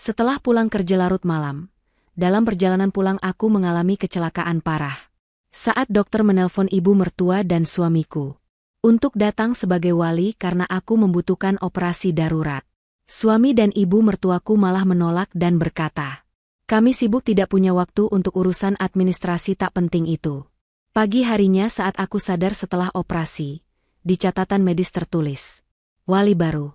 Setelah pulang kerja larut malam, dalam perjalanan pulang aku mengalami kecelakaan parah. Saat dokter menelpon ibu mertua dan suamiku untuk datang sebagai wali karena aku membutuhkan operasi darurat. Suami dan ibu mertuaku malah menolak dan berkata, "Kami sibuk tidak punya waktu untuk urusan administrasi tak penting itu." Pagi harinya saat aku sadar setelah operasi, di catatan medis tertulis, "Wali baru."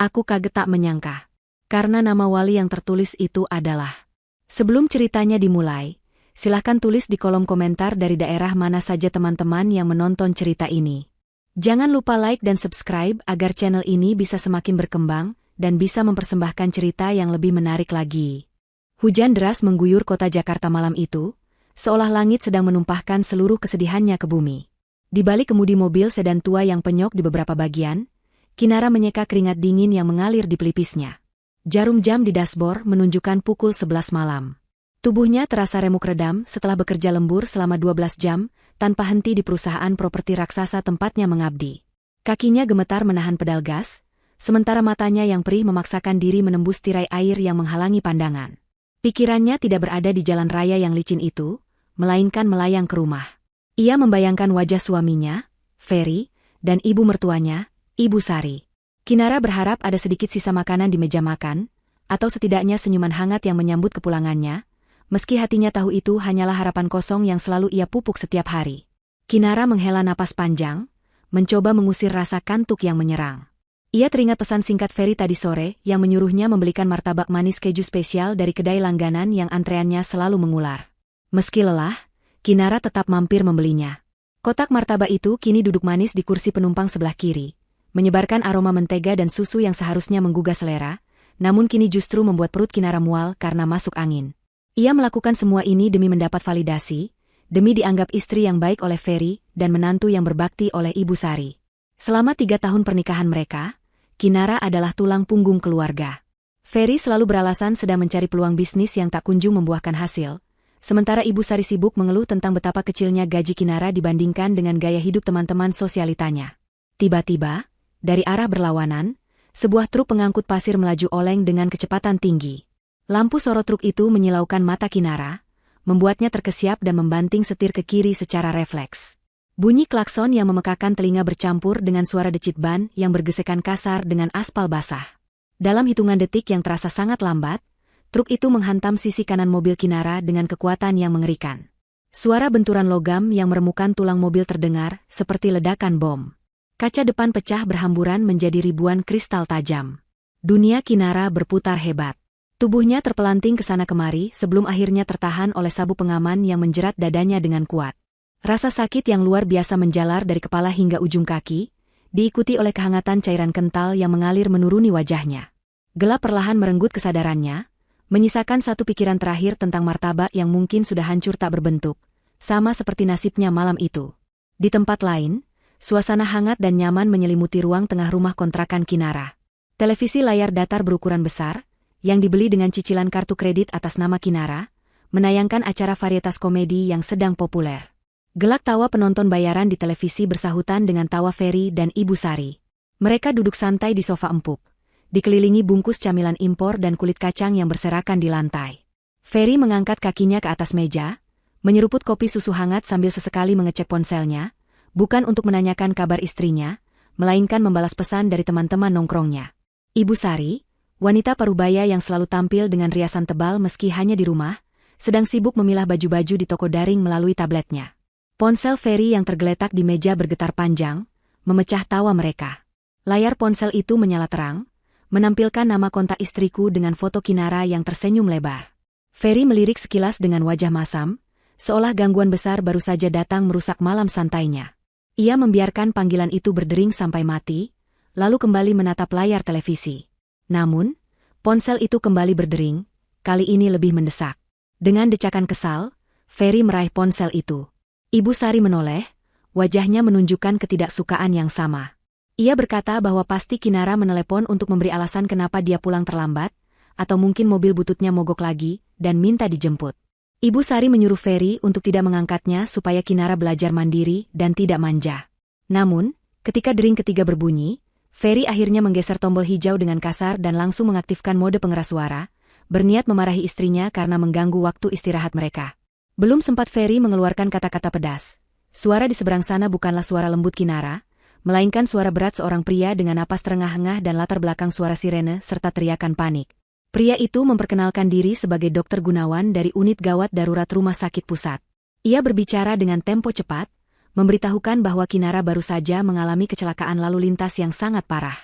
Aku kaget tak menyangka, karena nama wali yang tertulis itu adalah. Sebelum ceritanya dimulai, silahkan tulis di kolom komentar dari daerah mana saja teman-teman yang menonton cerita ini. Jangan lupa like dan subscribe agar channel ini bisa semakin berkembang dan bisa mempersembahkan cerita yang lebih menarik lagi. Hujan deras mengguyur kota Jakarta malam itu, seolah langit sedang menumpahkan seluruh kesedihannya ke bumi. Di balik kemudi mobil sedan tua yang penyok di beberapa bagian, Kinara menyeka keringat dingin yang mengalir di pelipisnya. Jarum jam di dashboard menunjukkan pukul 11 malam. Tubuhnya terasa remuk redam setelah bekerja lembur selama 12 jam, tanpa henti di perusahaan properti raksasa tempatnya mengabdi. Kakinya gemetar menahan pedal gas, sementara matanya yang perih memaksakan diri menembus tirai air yang menghalangi pandangan. Pikirannya tidak berada di jalan raya yang licin itu, melainkan melayang ke rumah. Ia membayangkan wajah suaminya, Ferry, dan ibu mertuanya, Ibu Sari. Kinara berharap ada sedikit sisa makanan di meja makan, atau setidaknya senyuman hangat yang menyambut kepulangannya, meski hatinya tahu itu hanyalah harapan kosong yang selalu ia pupuk setiap hari. Kinara menghela napas panjang, mencoba mengusir rasa kantuk yang menyerang. Ia teringat pesan singkat Ferry tadi sore yang menyuruhnya membelikan martabak manis keju spesial dari kedai langganan yang antreannya selalu mengular. Meski lelah, Kinara tetap mampir membelinya. Kotak martabak itu kini duduk manis di kursi penumpang sebelah kiri, menyebarkan aroma mentega dan susu yang seharusnya menggugah selera, namun kini justru membuat perut Kinara mual karena masuk angin. Ia melakukan semua ini demi mendapat validasi, demi dianggap istri yang baik oleh Ferry dan menantu yang berbakti oleh Ibu Sari. Selama 3 tahun pernikahan mereka, Kinara adalah tulang punggung keluarga. Ferry selalu beralasan sedang mencari peluang bisnis yang tak kunjung membuahkan hasil, sementara Ibu Sari sibuk mengeluh tentang betapa kecilnya gaji Kinara dibandingkan dengan gaya hidup teman-teman sosialitanya. Tiba-tiba, dari arah berlawanan, sebuah truk pengangkut pasir melaju oleng dengan kecepatan tinggi. Lampu sorot truk itu menyilaukan mata Kinara, membuatnya terkesiap dan membanting setir ke kiri secara refleks. Bunyi klakson yang memekakan telinga bercampur dengan suara decit ban yang bergesekan kasar dengan aspal basah. Dalam hitungan detik yang terasa sangat lambat, truk itu menghantam sisi kanan mobil Kinara dengan kekuatan yang mengerikan. Suara benturan logam yang meremukkan tulang mobil terdengar seperti ledakan bom. Kaca depan pecah berhamburan menjadi ribuan kristal tajam. Dunia Kinara berputar hebat. Tubuhnya terpelanting ke sana kemari sebelum akhirnya tertahan oleh sabuk pengaman yang menjerat dadanya dengan kuat. Rasa sakit yang luar biasa menjalar dari kepala hingga ujung kaki, diikuti oleh kehangatan cairan kental yang mengalir menuruni wajahnya. Gelap perlahan merenggut kesadarannya, menyisakan satu pikiran terakhir tentang martabak yang mungkin sudah hancur tak berbentuk, sama seperti nasibnya malam itu. Di tempat lain, suasana hangat dan nyaman menyelimuti ruang tengah rumah kontrakan Kinara. Televisi layar datar berukuran besar, yang dibeli dengan cicilan kartu kredit atas nama Kinara, menayangkan acara varietas komedi yang sedang populer. Gelak tawa penonton bayaran di televisi bersahutan dengan tawa Ferry dan Ibu Sari. Mereka duduk santai di sofa empuk, dikelilingi bungkus camilan impor dan kulit kacang yang berserakan di lantai. Ferry mengangkat kakinya ke atas meja, menyeruput kopi susu hangat sambil sesekali mengecek ponselnya, bukan untuk menanyakan kabar istrinya, melainkan membalas pesan dari teman-teman nongkrongnya. Ibu Sari, wanita parubaya yang selalu tampil dengan riasan tebal meski hanya di rumah, sedang sibuk memilah baju-baju di toko daring melalui tabletnya. Ponsel Ferry yang tergeletak di meja bergetar panjang, memecah tawa mereka. Layar ponsel itu menyala terang, menampilkan nama kontak istriku dengan foto Kinara yang tersenyum lebar. Ferry melirik sekilas dengan wajah masam, seolah gangguan besar baru saja datang merusak malam santainya. Ia membiarkan panggilan itu berdering sampai mati, lalu kembali menatap layar televisi. Namun, ponsel itu kembali berdering, kali ini lebih mendesak. Dengan decakan kesal, Ferry meraih ponsel itu. Ibu Sari menoleh, wajahnya menunjukkan ketidaksukaan yang sama. Ia berkata bahwa pasti Kinara menelepon untuk memberi alasan kenapa dia pulang terlambat, atau mungkin mobil bututnya mogok lagi, dan minta dijemput. Ibu Sari menyuruh Ferry untuk tidak mengangkatnya supaya Kinara belajar mandiri dan tidak manja. Namun, ketika dering ketiga berbunyi, Ferry akhirnya menggeser tombol hijau dengan kasar dan langsung mengaktifkan mode pengeras suara, berniat memarahi istrinya karena mengganggu waktu istirahat mereka. Belum sempat Ferry mengeluarkan kata-kata pedas. Suara di seberang sana bukanlah suara lembut Kinara, melainkan suara berat seorang pria dengan napas terengah-engah dan latar belakang suara sirene serta teriakan panik. Pria itu memperkenalkan diri sebagai Dr. Gunawan dari unit gawat darurat Rumah Sakit Pusat. Ia berbicara dengan tempo cepat, memberitahukan bahwa Kinara baru saja mengalami kecelakaan lalu lintas yang sangat parah.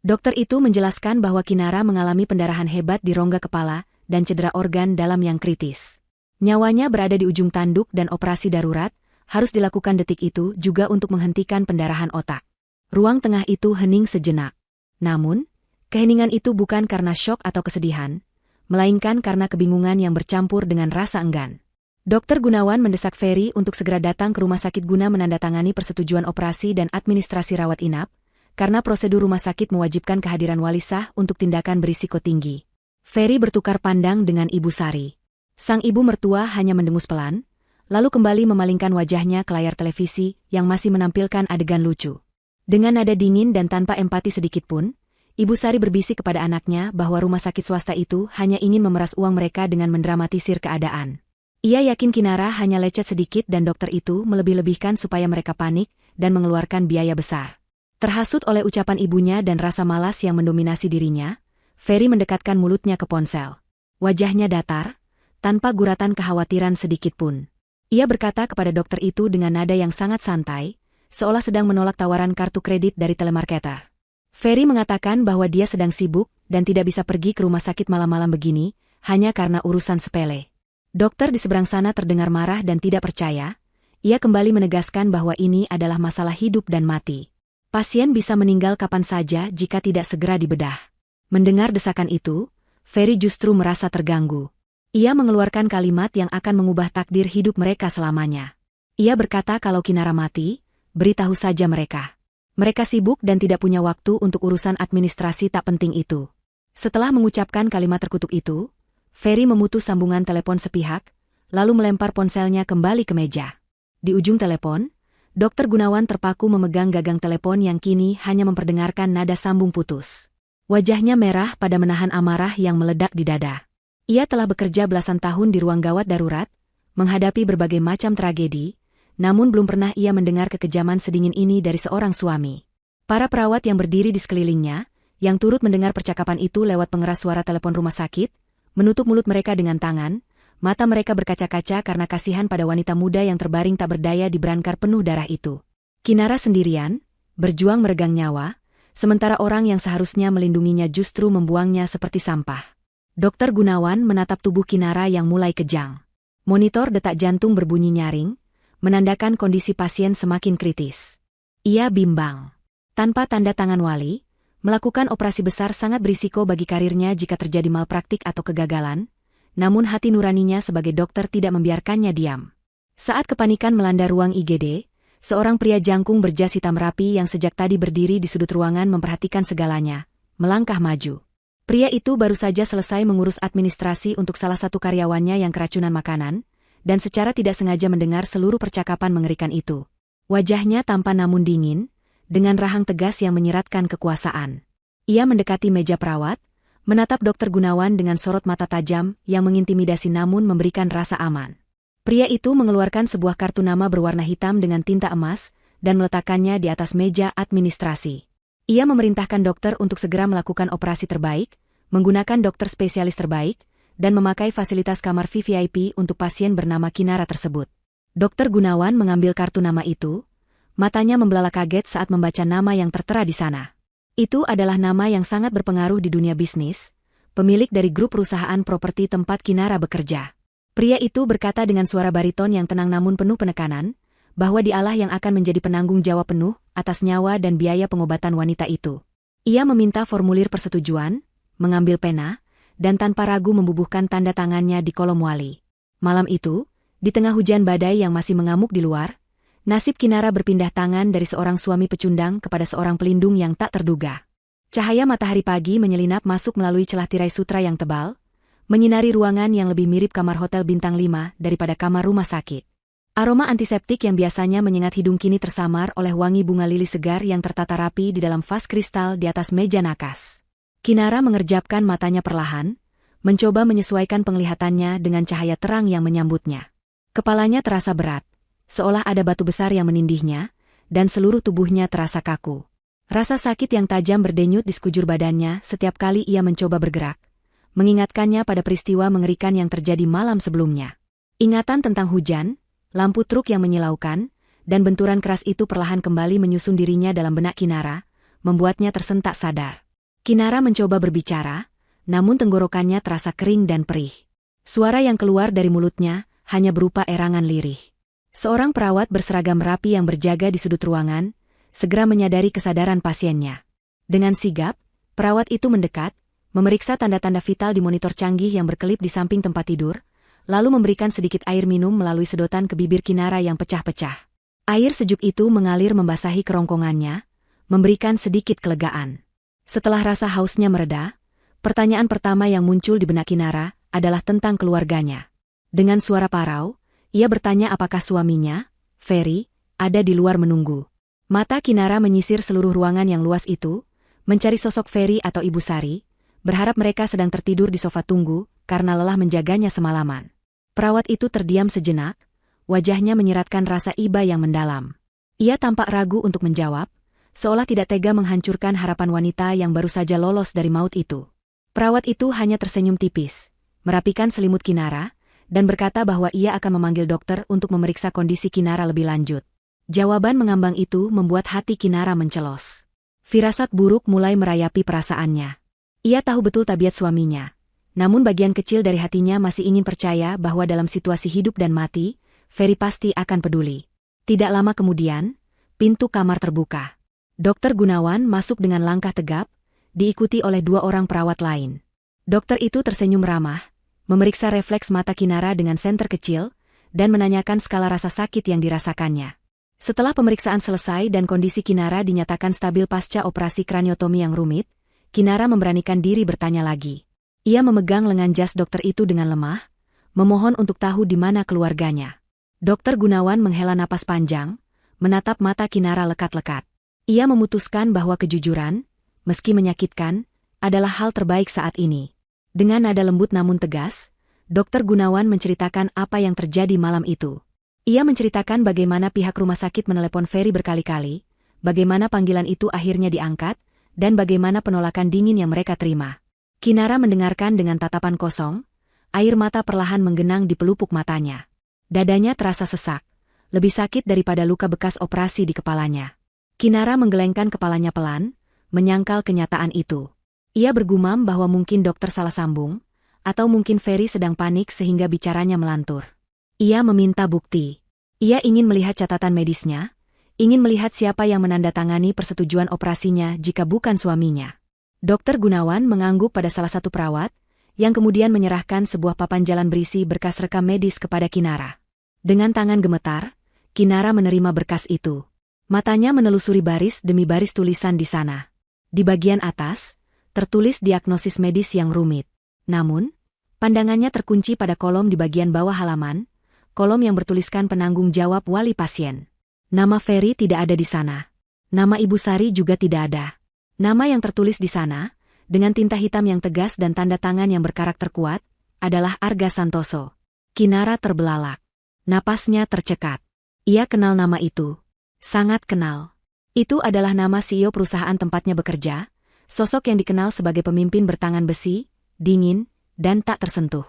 Dokter itu menjelaskan bahwa Kinara mengalami pendarahan hebat di rongga kepala dan cedera organ dalam yang kritis. Nyawanya berada di ujung tanduk dan operasi darurat harus dilakukan detik itu juga untuk menghentikan pendarahan otak. Ruang tengah itu hening sejenak. Namun, keheningan itu bukan karena syok atau kesedihan, melainkan karena kebingungan yang bercampur dengan rasa enggan. Dr. Gunawan mendesak Ferry untuk segera datang ke rumah sakit guna menandatangani persetujuan operasi dan administrasi rawat inap, karena prosedur rumah sakit mewajibkan kehadiran wali sah untuk tindakan berisiko tinggi. Ferry bertukar pandang dengan Ibu Sari. Sang ibu mertua hanya mendengus pelan, lalu kembali memalingkan wajahnya ke layar televisi yang masih menampilkan adegan lucu. Dengan nada dingin dan tanpa empati sedikitpun, Ibu Sari berbisik kepada anaknya bahwa rumah sakit swasta itu hanya ingin memeras uang mereka dengan mendramatisir keadaan. Ia yakin Kinara hanya lecet sedikit dan dokter itu melebih-lebihkan supaya mereka panik dan mengeluarkan biaya besar. Terhasut oleh ucapan ibunya dan rasa malas yang mendominasi dirinya, Ferry mendekatkan mulutnya ke ponsel. Wajahnya datar, tanpa guratan kekhawatiran sedikitpun. Ia berkata kepada dokter itu dengan nada yang sangat santai, seolah sedang menolak tawaran kartu kredit dari telemarketer. Ferry mengatakan bahwa dia sedang sibuk dan tidak bisa pergi ke rumah sakit malam-malam begini, hanya karena urusan sepele. Dokter di seberang sana terdengar marah dan tidak percaya. Ia kembali menegaskan bahwa ini adalah masalah hidup dan mati. Pasien bisa meninggal kapan saja jika tidak segera dibedah. Mendengar desakan itu, Ferry justru merasa terganggu. Ia mengeluarkan kalimat yang akan mengubah takdir hidup mereka selamanya. Ia berkata kalau Kinara mati, beritahu saja mereka. Mereka sibuk dan tidak punya waktu untuk urusan administrasi tak penting itu. Setelah mengucapkan kalimat terkutuk itu, Ferry memutus sambungan telepon sepihak, lalu melempar ponselnya kembali ke meja. Di ujung telepon, Dr. Gunawan terpaku memegang gagang telepon yang kini hanya memperdengarkan nada sambung putus. Wajahnya merah pada menahan amarah yang meledak di dada. Ia telah bekerja belasan tahun di ruang gawat darurat, menghadapi berbagai macam tragedi, namun belum pernah ia mendengar kekejaman sedingin ini dari seorang suami. Para perawat yang berdiri di sekelilingnya, yang turut mendengar percakapan itu lewat pengeras suara telepon rumah sakit, menutup mulut mereka dengan tangan, mata mereka berkaca-kaca karena kasihan pada wanita muda yang terbaring tak berdaya di brankar penuh darah itu. Kinara sendirian, berjuang meregang nyawa, sementara orang yang seharusnya melindunginya justru membuangnya seperti sampah. Dr. Gunawan menatap tubuh Kinara yang mulai kejang. Monitor detak jantung berbunyi nyaring, menandakan kondisi pasien semakin kritis. Ia bimbang. Tanpa tanda tangan wali, melakukan operasi besar sangat berisiko bagi karirnya jika terjadi malpraktik atau kegagalan, namun hati nuraninya sebagai dokter tidak membiarkannya diam. Saat kepanikan melanda ruang IGD, seorang pria jangkung berjas hitam rapi yang sejak tadi berdiri di sudut ruangan memperhatikan segalanya, melangkah maju. Pria itu baru saja selesai mengurus administrasi untuk salah satu karyawannya yang keracunan makanan, dan secara tidak sengaja mendengar seluruh percakapan mengerikan itu. Wajahnya tampan namun dingin, dengan rahang tegas yang menyiratkan kekuasaan. Ia mendekati meja perawat, menatap Dr. Gunawan dengan sorot mata tajam yang mengintimidasi namun memberikan rasa aman. Pria itu mengeluarkan sebuah kartu nama berwarna hitam dengan tinta emas dan meletakkannya di atas meja administrasi. Ia memerintahkan dokter untuk segera melakukan operasi terbaik, menggunakan dokter spesialis terbaik, dan memakai fasilitas kamar VVIP untuk pasien bernama Kinara tersebut. Dr. Gunawan mengambil kartu nama itu, matanya membelalak kaget saat membaca nama yang tertera di sana. Itu adalah nama yang sangat berpengaruh di dunia bisnis, pemilik dari grup perusahaan properti tempat Kinara bekerja. Pria itu berkata dengan suara bariton yang tenang namun penuh penekanan, bahwa dialah yang akan menjadi penanggung jawab penuh atas nyawa dan biaya pengobatan wanita itu. Ia meminta formulir persetujuan, mengambil pena, dan tanpa ragu membubuhkan tanda tangannya di kolom wali. Malam itu, di tengah hujan badai yang masih mengamuk di luar, nasib Kinara berpindah tangan dari seorang suami pecundang kepada seorang pelindung yang tak terduga. Cahaya matahari pagi menyelinap masuk melalui celah tirai sutra yang tebal, menyinari ruangan yang lebih mirip kamar hotel bintang 5 daripada kamar rumah sakit. Aroma antiseptik yang biasanya menyengat hidung kini tersamar oleh wangi bunga lili segar yang tertata rapi di dalam vas kristal di atas meja nakas. Kinara mengerjapkan matanya perlahan, mencoba menyesuaikan penglihatannya dengan cahaya terang yang menyambutnya. Kepalanya terasa berat, seolah ada batu besar yang menindihnya, dan seluruh tubuhnya terasa kaku. Rasa sakit yang tajam berdenyut di sekujur badannya setiap kali ia mencoba bergerak, mengingatkannya pada peristiwa mengerikan yang terjadi malam sebelumnya. Ingatan tentang hujan, lampu truk yang menyilaukan, dan benturan keras itu perlahan kembali menyusun dirinya dalam benak Kinara, membuatnya tersentak sadar. Kinara mencoba berbicara, namun tenggorokannya terasa kering dan perih. Suara yang keluar dari mulutnya hanya berupa erangan lirih. Seorang perawat berseragam rapi yang berjaga di sudut ruangan, segera menyadari kesadaran pasiennya. Dengan sigap, perawat itu mendekat, memeriksa tanda-tanda vital di monitor canggih yang berkelip di samping tempat tidur, lalu memberikan sedikit air minum melalui sedotan ke bibir Kinara yang pecah-pecah. Air sejuk itu mengalir membasahi kerongkongannya, memberikan sedikit kelegaan. Setelah rasa hausnya mereda, pertanyaan pertama yang muncul di benak Kinara adalah tentang keluarganya. Dengan suara parau, ia bertanya apakah suaminya, Ferry, ada di luar menunggu. Mata Kinara menyisir seluruh ruangan yang luas itu, mencari sosok Ferry atau Ibu Sari, berharap mereka sedang tertidur di sofa tunggu karena lelah menjaganya semalaman. Perawat itu terdiam sejenak, wajahnya menyiratkan rasa iba yang mendalam. Ia tampak ragu untuk menjawab, seolah tidak tega menghancurkan harapan wanita yang baru saja lolos dari maut itu. Perawat itu hanya tersenyum tipis, merapikan selimut Kinara, dan berkata bahwa ia akan memanggil dokter untuk memeriksa kondisi Kinara lebih lanjut. Jawaban mengambang itu membuat hati Kinara mencelos. Firasat buruk mulai merayapi perasaannya. Ia tahu betul tabiat suaminya. Namun bagian kecil dari hatinya masih ingin percaya bahwa dalam situasi hidup dan mati, Ferry pasti akan peduli. Tidak lama kemudian, pintu kamar terbuka. Dokter Gunawan masuk dengan langkah tegap, diikuti oleh 2 orang perawat lain. Dokter itu tersenyum ramah, memeriksa refleks mata Kinara dengan senter kecil, dan menanyakan skala rasa sakit yang dirasakannya. Setelah pemeriksaan selesai dan kondisi Kinara dinyatakan stabil pasca operasi kraniotomi yang rumit, Kinara memberanikan diri bertanya lagi. Ia memegang lengan jas dokter itu dengan lemah, memohon untuk tahu di mana keluarganya. Dokter Gunawan menghela napas panjang, menatap mata Kinara lekat-lekat. Ia memutuskan bahwa kejujuran, meski menyakitkan, adalah hal terbaik saat ini. Dengan nada lembut namun tegas, Dokter Gunawan menceritakan apa yang terjadi malam itu. Ia menceritakan bagaimana pihak rumah sakit menelepon Ferry berkali-kali, bagaimana panggilan itu akhirnya diangkat, dan bagaimana penolakan dingin yang mereka terima. Kinara mendengarkan dengan tatapan kosong, air mata perlahan menggenang di pelupuk matanya. Dadanya terasa sesak, lebih sakit daripada luka bekas operasi di kepalanya. Kinara menggelengkan kepalanya pelan, menyangkal kenyataan itu. Ia bergumam bahwa mungkin dokter salah sambung, atau mungkin Ferry sedang panik sehingga bicaranya melantur. Ia meminta bukti. Ia ingin melihat catatan medisnya, ingin melihat siapa yang menandatangani persetujuan operasinya jika bukan suaminya. Dokter Gunawan mengangguk pada salah satu perawat, yang kemudian menyerahkan sebuah papan jalan berisi berkas rekam medis kepada Kinara. Dengan tangan gemetar, Kinara menerima berkas itu. Matanya menelusuri baris demi baris tulisan di sana. Di bagian atas, tertulis diagnosis medis yang rumit. Namun, pandangannya terkunci pada kolom di bagian bawah halaman, kolom yang bertuliskan penanggung jawab wali pasien. Nama Ferry tidak ada di sana. Nama Ibu Sari juga tidak ada. Nama yang tertulis di sana, dengan tinta hitam yang tegas dan tanda tangan yang berkarakter kuat, adalah Arga Santoso. Kinara terbelalak. Napasnya tercekat. Ia kenal nama itu. Sangat kenal. Itu adalah nama CEO perusahaan tempatnya bekerja, sosok yang dikenal sebagai pemimpin bertangan besi, dingin, dan tak tersentuh.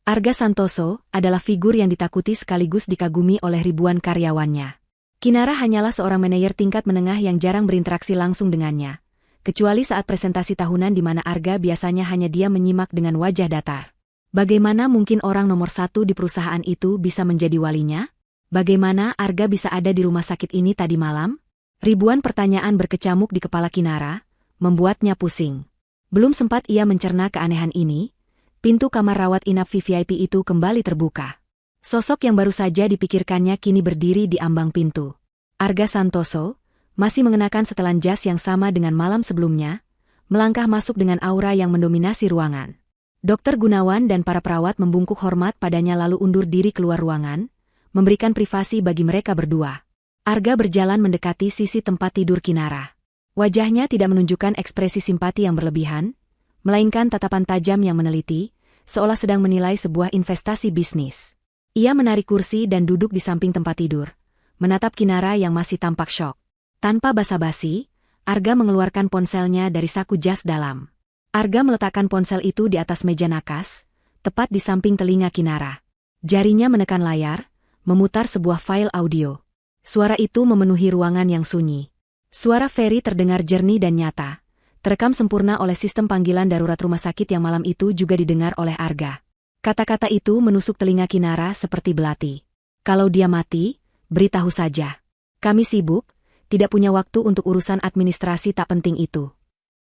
Arga Santoso adalah figur yang ditakuti sekaligus dikagumi oleh ribuan karyawannya. Kinara hanyalah seorang manajer tingkat menengah yang jarang berinteraksi langsung dengannya, kecuali saat presentasi tahunan di mana Arga biasanya hanya diam menyimak dengan wajah datar. Bagaimana mungkin orang nomor 1 di perusahaan itu bisa menjadi walinya? Bagaimana Arga bisa ada di rumah sakit ini tadi malam? Ribuan pertanyaan berkecamuk di kepala Kinara, membuatnya pusing. Belum sempat ia mencerna keanehan ini, pintu kamar rawat inap VVIP itu kembali terbuka. Sosok yang baru saja dipikirkannya kini berdiri di ambang pintu. Arga Santoso, masih mengenakan setelan jas yang sama dengan malam sebelumnya, melangkah masuk dengan aura yang mendominasi ruangan. Dokter Gunawan dan para perawat membungkuk hormat padanya lalu undur diri keluar ruangan, memberikan privasi bagi mereka berdua. Arga berjalan mendekati sisi tempat tidur Kinara. Wajahnya tidak menunjukkan ekspresi simpati yang berlebihan, melainkan tatapan tajam yang meneliti, seolah sedang menilai sebuah investasi bisnis. Ia menarik kursi dan duduk di samping tempat tidur, menatap Kinara yang masih tampak syok. Tanpa basa-basi, Arga mengeluarkan ponselnya dari saku jas dalam. Arga meletakkan ponsel itu di atas meja nakas, tepat di samping telinga Kinara. Jarinya menekan layar, memutar sebuah file audio. Suara itu memenuhi ruangan yang sunyi. Suara Ferry terdengar jernih dan nyata, terekam sempurna oleh sistem panggilan darurat rumah sakit yang malam itu juga didengar oleh Arga. Kata-kata itu menusuk telinga Kinara seperti belati. Kalau dia mati, beritahu saja. Kami sibuk, tidak punya waktu untuk urusan administrasi tak penting itu.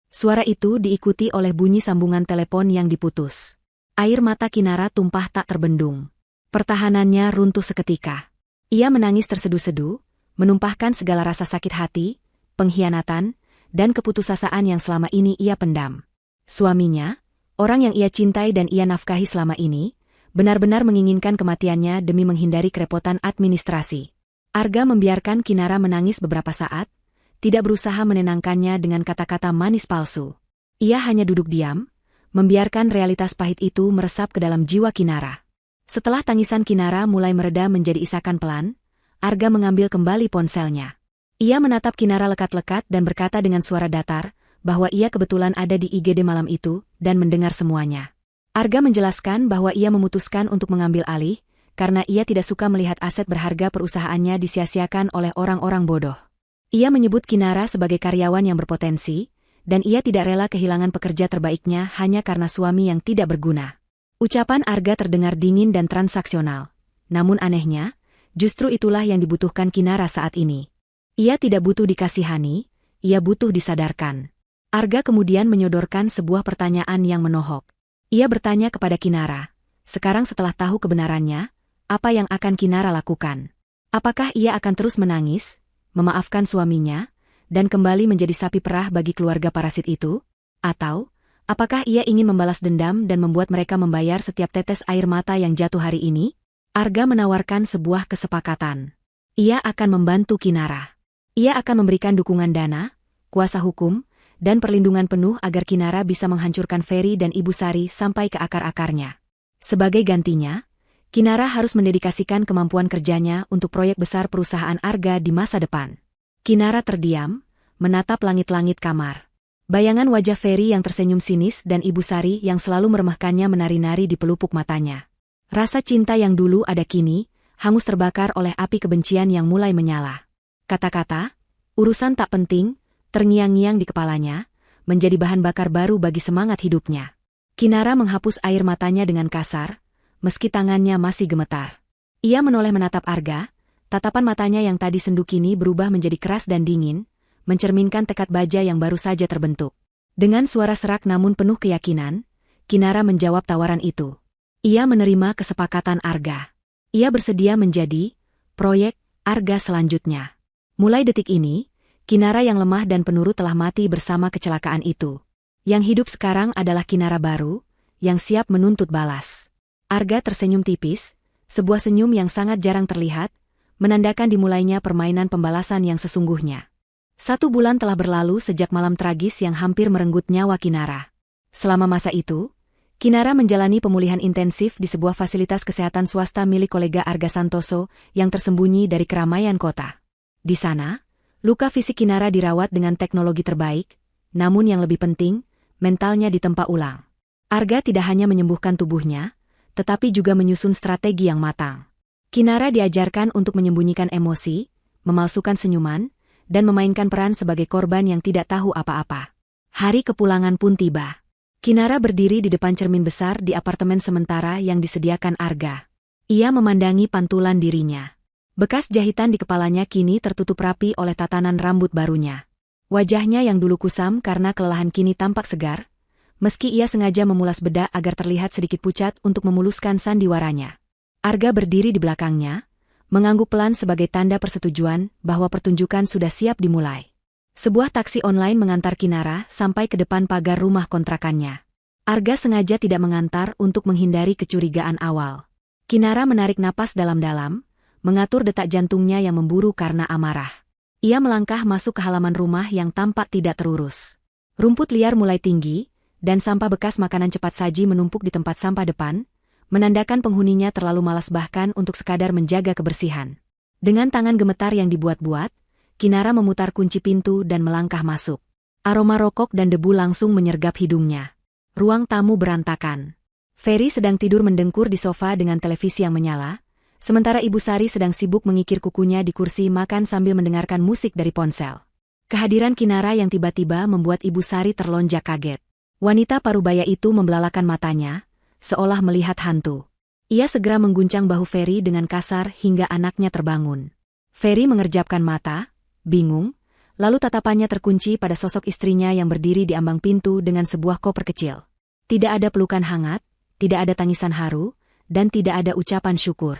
Suara itu diikuti oleh bunyi sambungan telepon yang diputus. Air mata Kinara tumpah tak terbendung. Pertahanannya runtuh seketika. Ia menangis terseduh-seduh, menumpahkan segala rasa sakit hati, pengkhianatan, dan keputusasaan yang selama ini ia pendam. Suaminya, orang yang ia cintai dan ia nafkahi selama ini, benar-benar menginginkan kematiannya demi menghindari kerepotan administrasi. Arga membiarkan Kinara menangis beberapa saat, tidak berusaha menenangkannya dengan kata-kata manis palsu. Ia hanya duduk diam, membiarkan realitas pahit itu meresap ke dalam jiwa Kinara. Setelah tangisan Kinara mulai mereda menjadi isakan pelan, Arga mengambil kembali ponselnya. Ia menatap Kinara lekat-lekat dan berkata dengan suara datar, bahwa ia kebetulan ada di IGD malam itu dan mendengar semuanya. Arga menjelaskan bahwa ia memutuskan untuk mengambil alih, karena ia tidak suka melihat aset berharga perusahaannya disia-siakan oleh orang-orang bodoh. Ia menyebut Kinara sebagai karyawan yang berpotensi, dan ia tidak rela kehilangan pekerja terbaiknya hanya karena suami yang tidak berguna. Ucapan Arga terdengar dingin dan transaksional. Namun anehnya, justru itulah yang dibutuhkan Kinara saat ini. Ia tidak butuh dikasihani, ia butuh disadarkan. Arga kemudian menyodorkan sebuah pertanyaan yang menohok. Ia bertanya kepada Kinara, sekarang setelah tahu kebenarannya, apa yang akan Kinara lakukan? Apakah ia akan terus menangis, memaafkan suaminya, dan kembali menjadi sapi perah bagi keluarga parasit itu? Atau, apakah ia ingin membalas dendam dan membuat mereka membayar setiap tetes air mata yang jatuh hari ini? Arga menawarkan sebuah kesepakatan. Ia akan membantu Kinara. Ia akan memberikan dukungan dana, kuasa hukum, dan perlindungan penuh agar Kinara bisa menghancurkan Ferry dan Ibu Sari sampai ke akar-akarnya. Sebagai gantinya, Kinara harus mendedikasikan kemampuan kerjanya untuk proyek besar perusahaan Arga di masa depan. Kinara terdiam, menatap langit-langit kamar. Bayangan wajah Ferry yang tersenyum sinis dan Ibu Sari yang selalu meremehkannya menari-nari di pelupuk matanya. Rasa cinta yang dulu ada kini, hangus terbakar oleh api kebencian yang mulai menyala. Kata-kata, urusan tak penting, terngiang-ngiang di kepalanya, menjadi bahan bakar baru bagi semangat hidupnya. Kinara menghapus air matanya dengan kasar, meski tangannya masih gemetar. Ia menoleh menatap Arga, tatapan matanya yang tadi sendu kini berubah menjadi keras dan dingin, mencerminkan tekad baja yang baru saja terbentuk. Dengan suara serak namun penuh keyakinan, Kinara menjawab tawaran itu. Ia menerima kesepakatan Arga. Ia bersedia menjadi proyek Arga selanjutnya. Mulai detik ini, Kinara yang lemah dan penurut telah mati bersama kecelakaan itu. Yang hidup sekarang adalah Kinara baru, yang siap menuntut balas. Arga tersenyum tipis, sebuah senyum yang sangat jarang terlihat, menandakan dimulainya permainan pembalasan yang sesungguhnya. 1 bulan telah berlalu sejak malam tragis yang hampir merenggut nyawa Kinara. Selama masa itu, Kinara menjalani pemulihan intensif di sebuah fasilitas kesehatan swasta milik kolega Arga Santoso yang tersembunyi dari keramaian kota. Di sana, luka fisik Kinara dirawat dengan teknologi terbaik, namun yang lebih penting, mentalnya ditempa ulang. Arga tidak hanya menyembuhkan tubuhnya, tetapi juga menyusun strategi yang matang. Kinara diajarkan untuk menyembunyikan emosi, memalsukan senyuman, dan memainkan peran sebagai korban yang tidak tahu apa-apa. Hari kepulangan pun tiba. Kinara berdiri di depan cermin besar di apartemen sementara yang disediakan Arga. Ia memandangi pantulan dirinya. Bekas jahitan di kepalanya kini tertutup rapi oleh tatanan rambut barunya. Wajahnya yang dulu kusam karena kelelahan kini tampak segar, meski ia sengaja memulas bedak agar terlihat sedikit pucat untuk memuluskan sandiwaranya. Arga berdiri di belakangnya, mengangguk pelan sebagai tanda persetujuan bahwa pertunjukan sudah siap dimulai. Sebuah taksi online mengantar Kinara sampai ke depan pagar rumah kontrakannya. Arga sengaja tidak mengantar untuk menghindari kecurigaan awal. Kinara menarik napas dalam-dalam, mengatur detak jantungnya yang memburu karena amarah. Ia melangkah masuk ke halaman rumah yang tampak tidak terurus. Rumput liar mulai tinggi, dan sampah bekas makanan cepat saji menumpuk di tempat sampah depan, menandakan penghuninya terlalu malas bahkan untuk sekadar menjaga kebersihan. Dengan tangan gemetar yang dibuat-buat, Kinara memutar kunci pintu dan melangkah masuk. Aroma rokok dan debu langsung menyergap hidungnya. Ruang tamu berantakan. Ferry sedang tidur mendengkur di sofa dengan televisi yang menyala, sementara Ibu Sari sedang sibuk mengikir kukunya di kursi makan sambil mendengarkan musik dari ponsel. Kehadiran Kinara yang tiba-tiba membuat Ibu Sari terlonjak kaget. Wanita parubaya itu membelalakan matanya, seolah melihat hantu. Ia segera mengguncang bahu Ferry dengan kasar hingga anaknya terbangun. Ferry mengerjapkan mata, bingung, lalu tatapannya terkunci pada sosok istrinya yang berdiri di ambang pintu dengan sebuah koper kecil. Tidak ada pelukan hangat, tidak ada tangisan haru, dan tidak ada ucapan syukur.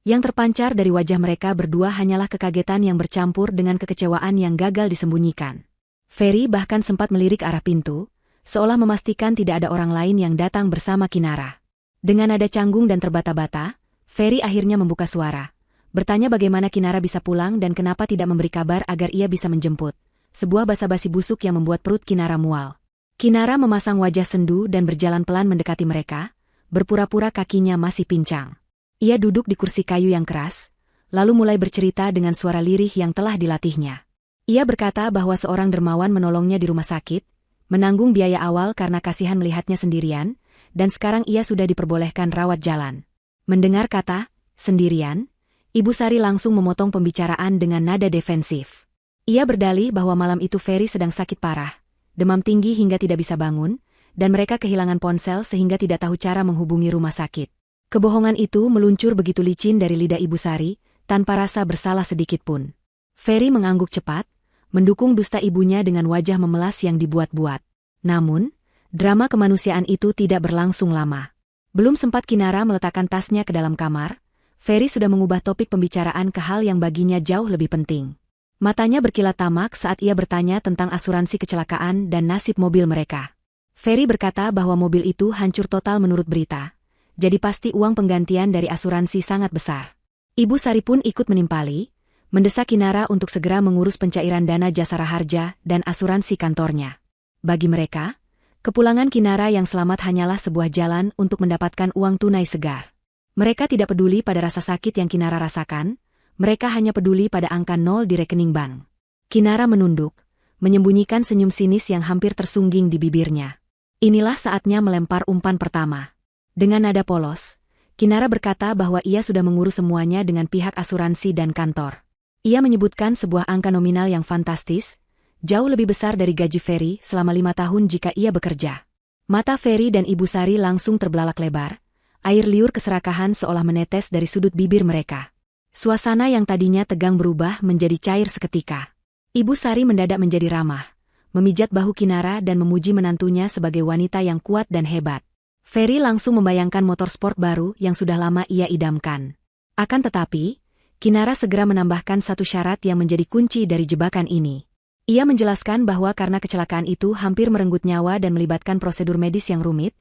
Yang terpancar dari wajah mereka berdua hanyalah kekagetan yang bercampur dengan kekecewaan yang gagal disembunyikan. Ferry bahkan sempat melirik arah pintu, seolah memastikan tidak ada orang lain yang datang bersama Kinara. Dengan nada canggung dan terbata-bata, Ferry akhirnya membuka suara. Bertanya bagaimana Kinara bisa pulang dan kenapa tidak memberi kabar agar ia bisa menjemput. Sebuah basa-basi busuk yang membuat perut Kinara mual. Kinara memasang wajah sendu dan berjalan pelan mendekati mereka, berpura-pura kakinya masih pincang. Ia duduk di kursi kayu yang keras, lalu mulai bercerita dengan suara lirih yang telah dilatihnya. Ia berkata bahwa seorang dermawan menolongnya di rumah sakit, menanggung biaya awal karena kasihan melihatnya sendirian, dan sekarang ia sudah diperbolehkan rawat jalan. Mendengar kata, sendirian, Ibu Sari langsung memotong pembicaraan dengan nada defensif. Ia berdalih bahwa malam itu Ferry sedang sakit parah, demam tinggi hingga tidak bisa bangun, dan mereka kehilangan ponsel sehingga tidak tahu cara menghubungi rumah sakit. Kebohongan itu meluncur begitu licin dari lidah Ibu Sari, tanpa rasa bersalah sedikitpun. Ferry mengangguk cepat, mendukung dusta ibunya dengan wajah memelas yang dibuat-buat. Namun, drama kemanusiaan itu tidak berlangsung lama. Belum sempat Kinara meletakkan tasnya ke dalam kamar, Ferry sudah mengubah topik pembicaraan ke hal yang baginya jauh lebih penting. Matanya berkilat tamak saat ia bertanya tentang asuransi kecelakaan dan nasib mobil mereka. Ferry berkata bahwa mobil itu hancur total menurut berita, jadi pasti uang penggantian dari asuransi sangat besar. Ibu Sari pun ikut menimpali, mendesak Kinara untuk segera mengurus pencairan dana Jasara Harja dan asuransi kantornya. Bagi mereka, kepulangan Kinara yang selamat hanyalah sebuah jalan untuk mendapatkan uang tunai segar. Mereka tidak peduli pada rasa sakit yang Kinara rasakan, mereka hanya peduli pada angka 0 di rekening bank. Kinara menunduk, menyembunyikan senyum sinis yang hampir tersungging di bibirnya. Inilah saatnya melempar umpan pertama. Dengan nada polos, Kinara berkata bahwa ia sudah mengurus semuanya dengan pihak asuransi dan kantor. Ia menyebutkan sebuah angka nominal yang fantastis, jauh lebih besar dari gaji Ferry selama 5 tahun jika ia bekerja. Mata Ferry dan Ibu Sari langsung terbelalak lebar, air liur keserakahan seolah menetes dari sudut bibir mereka. Suasana yang tadinya tegang berubah menjadi cair seketika. Ibu Sari mendadak menjadi ramah, memijat bahu Kinara dan memuji menantunya sebagai wanita yang kuat dan hebat. Ferry langsung membayangkan motor sport baru yang sudah lama ia idamkan. Akan tetapi, Kinara segera menambahkan satu syarat yang menjadi kunci dari jebakan ini. Ia menjelaskan bahwa karena kecelakaan itu hampir merenggut nyawa dan melibatkan prosedur medis yang rumit,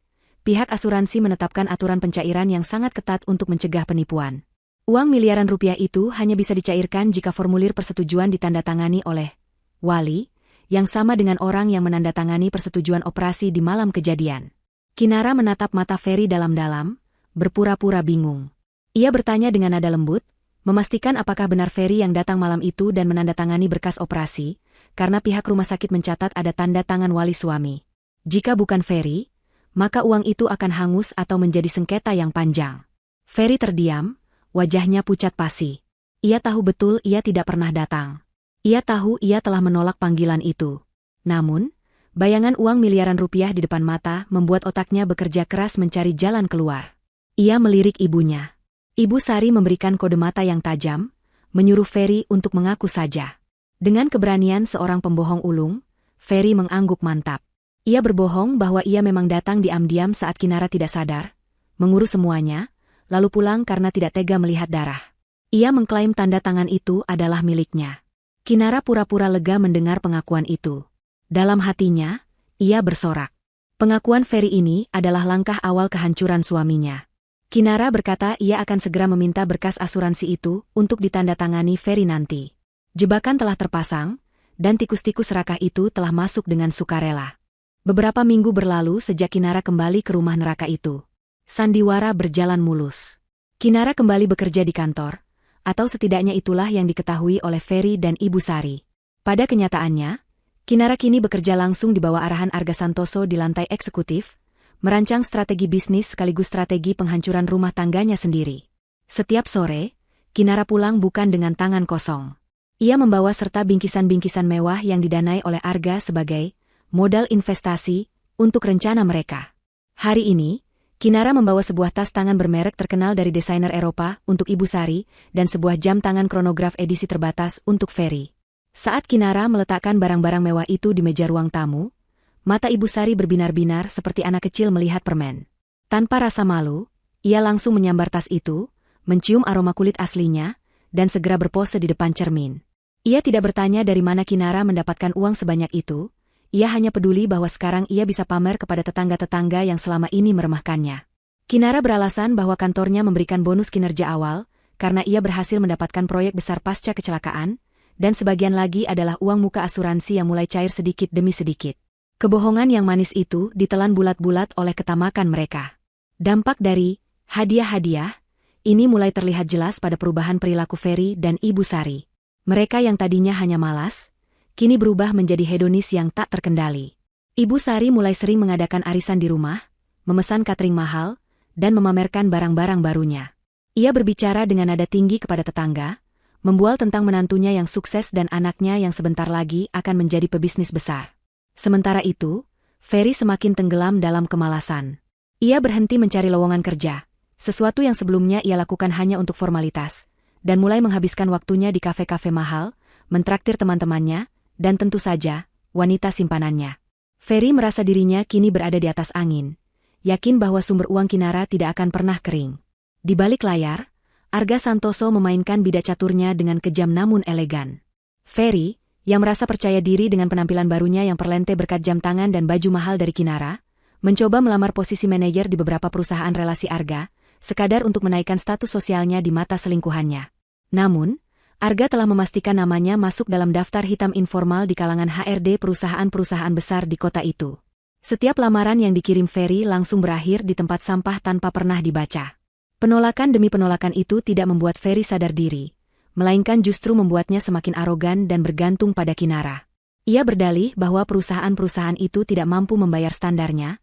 pihak asuransi menetapkan aturan pencairan yang sangat ketat untuk mencegah penipuan. Uang miliaran rupiah itu hanya bisa dicairkan jika formulir persetujuan ditandatangani oleh wali, yang sama dengan orang yang menandatangani persetujuan operasi di malam kejadian. Kinara menatap mata Ferry dalam-dalam, berpura-pura bingung. Ia bertanya dengan nada lembut, memastikan apakah benar Ferry yang datang malam itu dan menandatangani berkas operasi, karena pihak rumah sakit mencatat ada tanda tangan wali suami. Jika bukan Ferry, maka uang itu akan hangus atau menjadi sengketa yang panjang. Ferry terdiam, wajahnya pucat pasi. Ia tahu betul ia tidak pernah datang. Ia tahu ia telah menolak panggilan itu. Namun, bayangan uang miliaran rupiah di depan mata membuat otaknya bekerja keras mencari jalan keluar. Ia melirik ibunya. Ibu Sari memberikan kode mata yang tajam, menyuruh Ferry untuk mengaku saja. Dengan keberanian seorang pembohong ulung, Ferry mengangguk mantap. Ia berbohong bahwa ia memang datang diam-diam saat Kinara tidak sadar, mengurus semuanya, lalu pulang karena tidak tega melihat darah. Ia mengklaim tanda tangan itu adalah miliknya. Kinara pura-pura lega mendengar pengakuan itu. Dalam hatinya, ia bersorak. Pengakuan Ferry ini adalah langkah awal kehancuran suaminya. Kinara berkata ia akan segera meminta berkas asuransi itu untuk ditandatangani Ferry nanti. Jebakan telah terpasang, dan tikus-tikus serakah itu telah masuk dengan sukarela. Beberapa minggu berlalu sejak Kinara kembali ke rumah neraka itu. Sandiwara berjalan mulus. Kinara kembali bekerja di kantor, atau setidaknya itulah yang diketahui oleh Ferry dan Ibu Sari. Pada kenyataannya, Kinara kini bekerja langsung di bawah arahan Arga Santoso di lantai eksekutif, merancang strategi bisnis sekaligus strategi penghancuran rumah tangganya sendiri. Setiap sore, Kinara pulang bukan dengan tangan kosong. Ia membawa serta bingkisan-bingkisan mewah yang didanai oleh Arga sebagai modal investasi untuk rencana mereka. Hari ini, Kinara membawa sebuah tas tangan bermerek terkenal dari desainer Eropa untuk Ibu Sari dan sebuah jam tangan kronograf edisi terbatas untuk Ferry. Saat Kinara meletakkan barang-barang mewah itu di meja ruang tamu, mata Ibu Sari berbinar-binar seperti anak kecil melihat permen. Tanpa rasa malu, ia langsung menyambar tas itu, mencium aroma kulit aslinya, dan segera berpose di depan cermin. Ia tidak bertanya dari mana Kinara mendapatkan uang sebanyak itu, ia hanya peduli bahwa sekarang ia bisa pamer kepada tetangga-tetangga yang selama ini meremehkannya. Kinara beralasan bahwa kantornya memberikan bonus kinerja awal, karena ia berhasil mendapatkan proyek besar pasca kecelakaan, dan sebagian lagi adalah uang muka asuransi yang mulai cair sedikit demi sedikit. Kebohongan yang manis itu ditelan bulat-bulat oleh ketamakan mereka. Dampak dari hadiah-hadiah ini mulai terlihat jelas pada perubahan perilaku Ferry dan Ibu Sari. Mereka yang tadinya hanya malas, kini berubah menjadi hedonis yang tak terkendali. Ibu Sari mulai sering mengadakan arisan di rumah, memesan catering mahal, dan memamerkan barang-barang barunya. Ia berbicara dengan nada tinggi kepada tetangga, membual tentang menantunya yang sukses dan anaknya yang sebentar lagi akan menjadi pebisnis besar. Sementara itu, Ferry semakin tenggelam dalam kemalasan. Ia berhenti mencari lowongan kerja, sesuatu yang sebelumnya ia lakukan hanya untuk formalitas, dan mulai menghabiskan waktunya di kafe-kafe mahal, mentraktir teman-temannya, dan tentu saja, wanita simpanannya. Ferry merasa dirinya kini berada di atas angin, yakin bahwa sumber uang Kinara tidak akan pernah kering. Di balik layar, Arga Santoso memainkan bidak caturnya dengan kejam namun elegan. Ferry, yang merasa percaya diri dengan penampilan barunya yang perlente berkat jam tangan dan baju mahal dari Kinara, mencoba melamar posisi manajer di beberapa perusahaan relasi Arga, sekadar untuk menaikkan status sosialnya di mata selingkuhannya. Namun, Arga telah memastikan namanya masuk dalam daftar hitam informal di kalangan HRD perusahaan-perusahaan besar di kota itu. Setiap lamaran yang dikirim Ferry langsung berakhir di tempat sampah tanpa pernah dibaca. Penolakan demi penolakan itu tidak membuat Ferry sadar diri, melainkan justru membuatnya semakin arogan dan bergantung pada Kinara. Ia berdalih bahwa perusahaan-perusahaan itu tidak mampu membayar standarnya,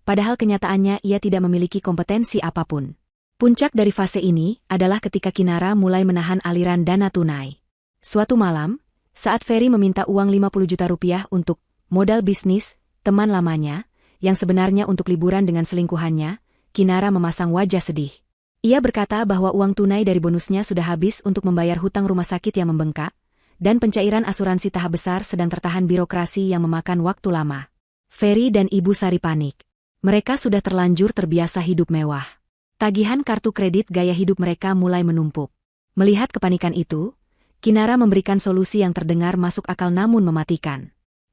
padahal kenyataannya ia tidak memiliki kompetensi apapun. Puncak dari fase ini adalah ketika Kinara mulai menahan aliran dana tunai. Suatu malam, saat Ferry meminta uang 50 juta rupiah untuk modal bisnis teman lamanya, yang sebenarnya untuk liburan dengan selingkuhannya, Kinara memasang wajah sedih. Ia berkata bahwa uang tunai dari bonusnya sudah habis untuk membayar hutang rumah sakit yang membengkak, dan pencairan asuransi tahap besar sedang tertahan birokrasi yang memakan waktu lama. Ferry dan Ibu Sari panik. Mereka sudah terlanjur terbiasa hidup mewah. Tagihan kartu kredit gaya hidup mereka mulai menumpuk. Melihat kepanikan itu, Kinara memberikan solusi yang terdengar masuk akal namun mematikan.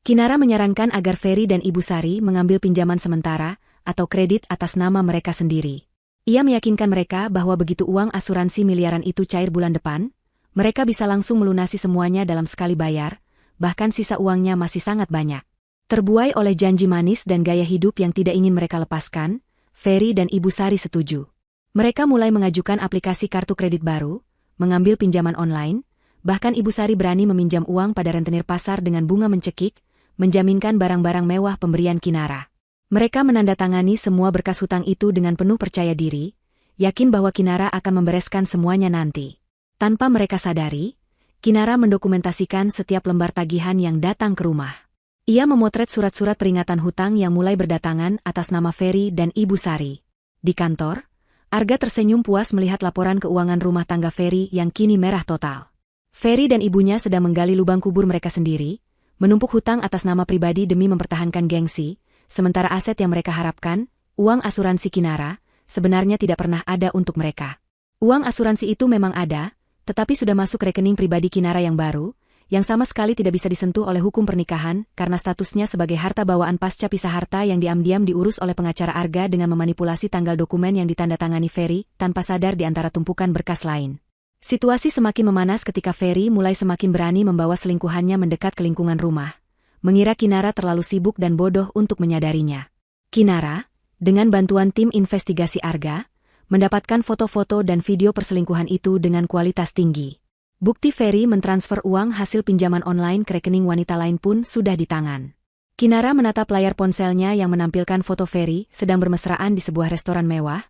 Kinara menyarankan agar Ferry dan Ibu Sari mengambil pinjaman sementara atau kredit atas nama mereka sendiri. Ia meyakinkan mereka bahwa begitu uang asuransi miliaran itu cair bulan depan, mereka bisa langsung melunasi semuanya dalam sekali bayar, bahkan sisa uangnya masih sangat banyak. Terbuai oleh janji manis dan gaya hidup yang tidak ingin mereka lepaskan, Ferry dan Ibu Sari setuju. Mereka mulai mengajukan aplikasi kartu kredit baru, mengambil pinjaman online, bahkan Ibu Sari berani meminjam uang pada rentenir pasar dengan bunga mencekik, menjaminkan barang-barang mewah pemberian Kinara. Mereka menandatangani semua berkas hutang itu dengan penuh percaya diri, yakin bahwa Kinara akan membereskan semuanya nanti. Tanpa mereka sadari, Kinara mendokumentasikan setiap lembar tagihan yang datang ke rumah. Ia memotret surat-surat peringatan hutang yang mulai berdatangan atas nama Ferry dan Ibu Sari. Di kantor, Arga tersenyum puas melihat laporan keuangan rumah tangga Ferry yang kini merah total. Ferry dan ibunya sedang menggali lubang kubur mereka sendiri, menumpuk hutang atas nama pribadi demi mempertahankan gengsi, sementara aset yang mereka harapkan, uang asuransi Kinara, sebenarnya tidak pernah ada untuk mereka. Uang asuransi itu memang ada, tetapi sudah masuk rekening pribadi Kinara yang baru, yang sama sekali tidak bisa disentuh oleh hukum pernikahan karena statusnya sebagai harta bawaan pasca pisah harta yang diam-diam diurus oleh pengacara Arga dengan memanipulasi tanggal dokumen yang ditandatangani Ferry tanpa sadar di antara tumpukan berkas lain. Situasi semakin memanas ketika Ferry mulai semakin berani membawa selingkuhannya mendekat ke lingkungan rumah, mengira Kinara terlalu sibuk dan bodoh untuk menyadarinya. Kinara, dengan bantuan tim investigasi Arga, mendapatkan foto-foto dan video perselingkuhan itu dengan kualitas tinggi. Bukti Ferry mentransfer uang hasil pinjaman online ke rekening wanita lain pun sudah di tangan. Kinara menatap layar ponselnya yang menampilkan foto Ferry sedang bermesraan di sebuah restoran mewah,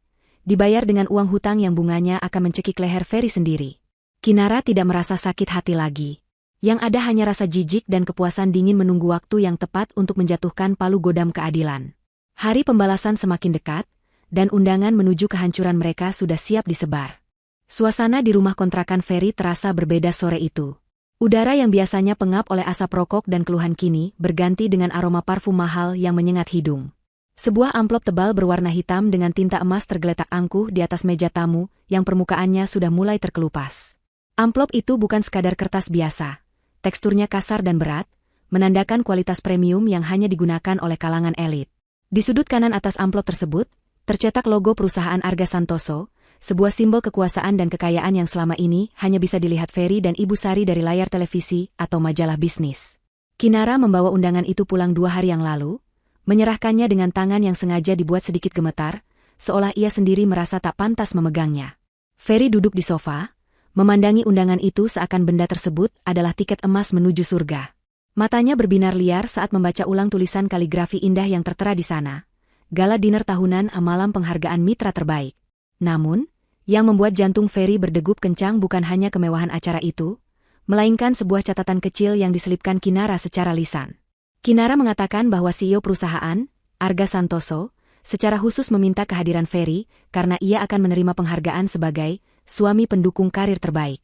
dibayar dengan uang hutang yang bunganya akan mencekik leher Ferry sendiri. Kinara tidak merasa sakit hati lagi. Yang ada hanya rasa jijik dan kepuasan dingin menunggu waktu yang tepat untuk menjatuhkan palu godam keadilan. Hari pembalasan semakin dekat, dan undangan menuju kehancuran mereka sudah siap disebar. Suasana di rumah kontrakan Ferry terasa berbeda sore itu. Udara yang biasanya pengap oleh asap rokok dan keluhan kini berganti dengan aroma parfum mahal yang menyengat hidung. Sebuah amplop tebal berwarna hitam dengan tinta emas tergeletak angkuh di atas meja tamu yang permukaannya sudah mulai terkelupas. Amplop itu bukan sekadar kertas biasa. Teksturnya kasar dan berat, menandakan kualitas premium yang hanya digunakan oleh kalangan elit. Di sudut kanan atas amplop tersebut, tercetak logo perusahaan Arga Santoso, sebuah simbol kekuasaan dan kekayaan yang selama ini hanya bisa dilihat Ferry dan Ibu Sari dari layar televisi atau majalah bisnis. Kinara membawa undangan itu pulang 2 hari yang lalu, menyerahkannya dengan tangan yang sengaja dibuat sedikit gemetar, seolah ia sendiri merasa tak pantas memegangnya. Ferry duduk di sofa, memandangi undangan itu seakan benda tersebut adalah tiket emas menuju surga. Matanya berbinar liar saat membaca ulang tulisan kaligrafi indah yang tertera di sana. Gala dinner tahunan malam penghargaan mitra terbaik. Namun, yang membuat jantung Ferry berdegup kencang bukan hanya kemewahan acara itu, melainkan sebuah catatan kecil yang diselipkan Kinara secara lisan. Kinara mengatakan bahwa CEO perusahaan, Arga Santoso, secara khusus meminta kehadiran Ferry karena ia akan menerima penghargaan sebagai suami pendukung karir terbaik.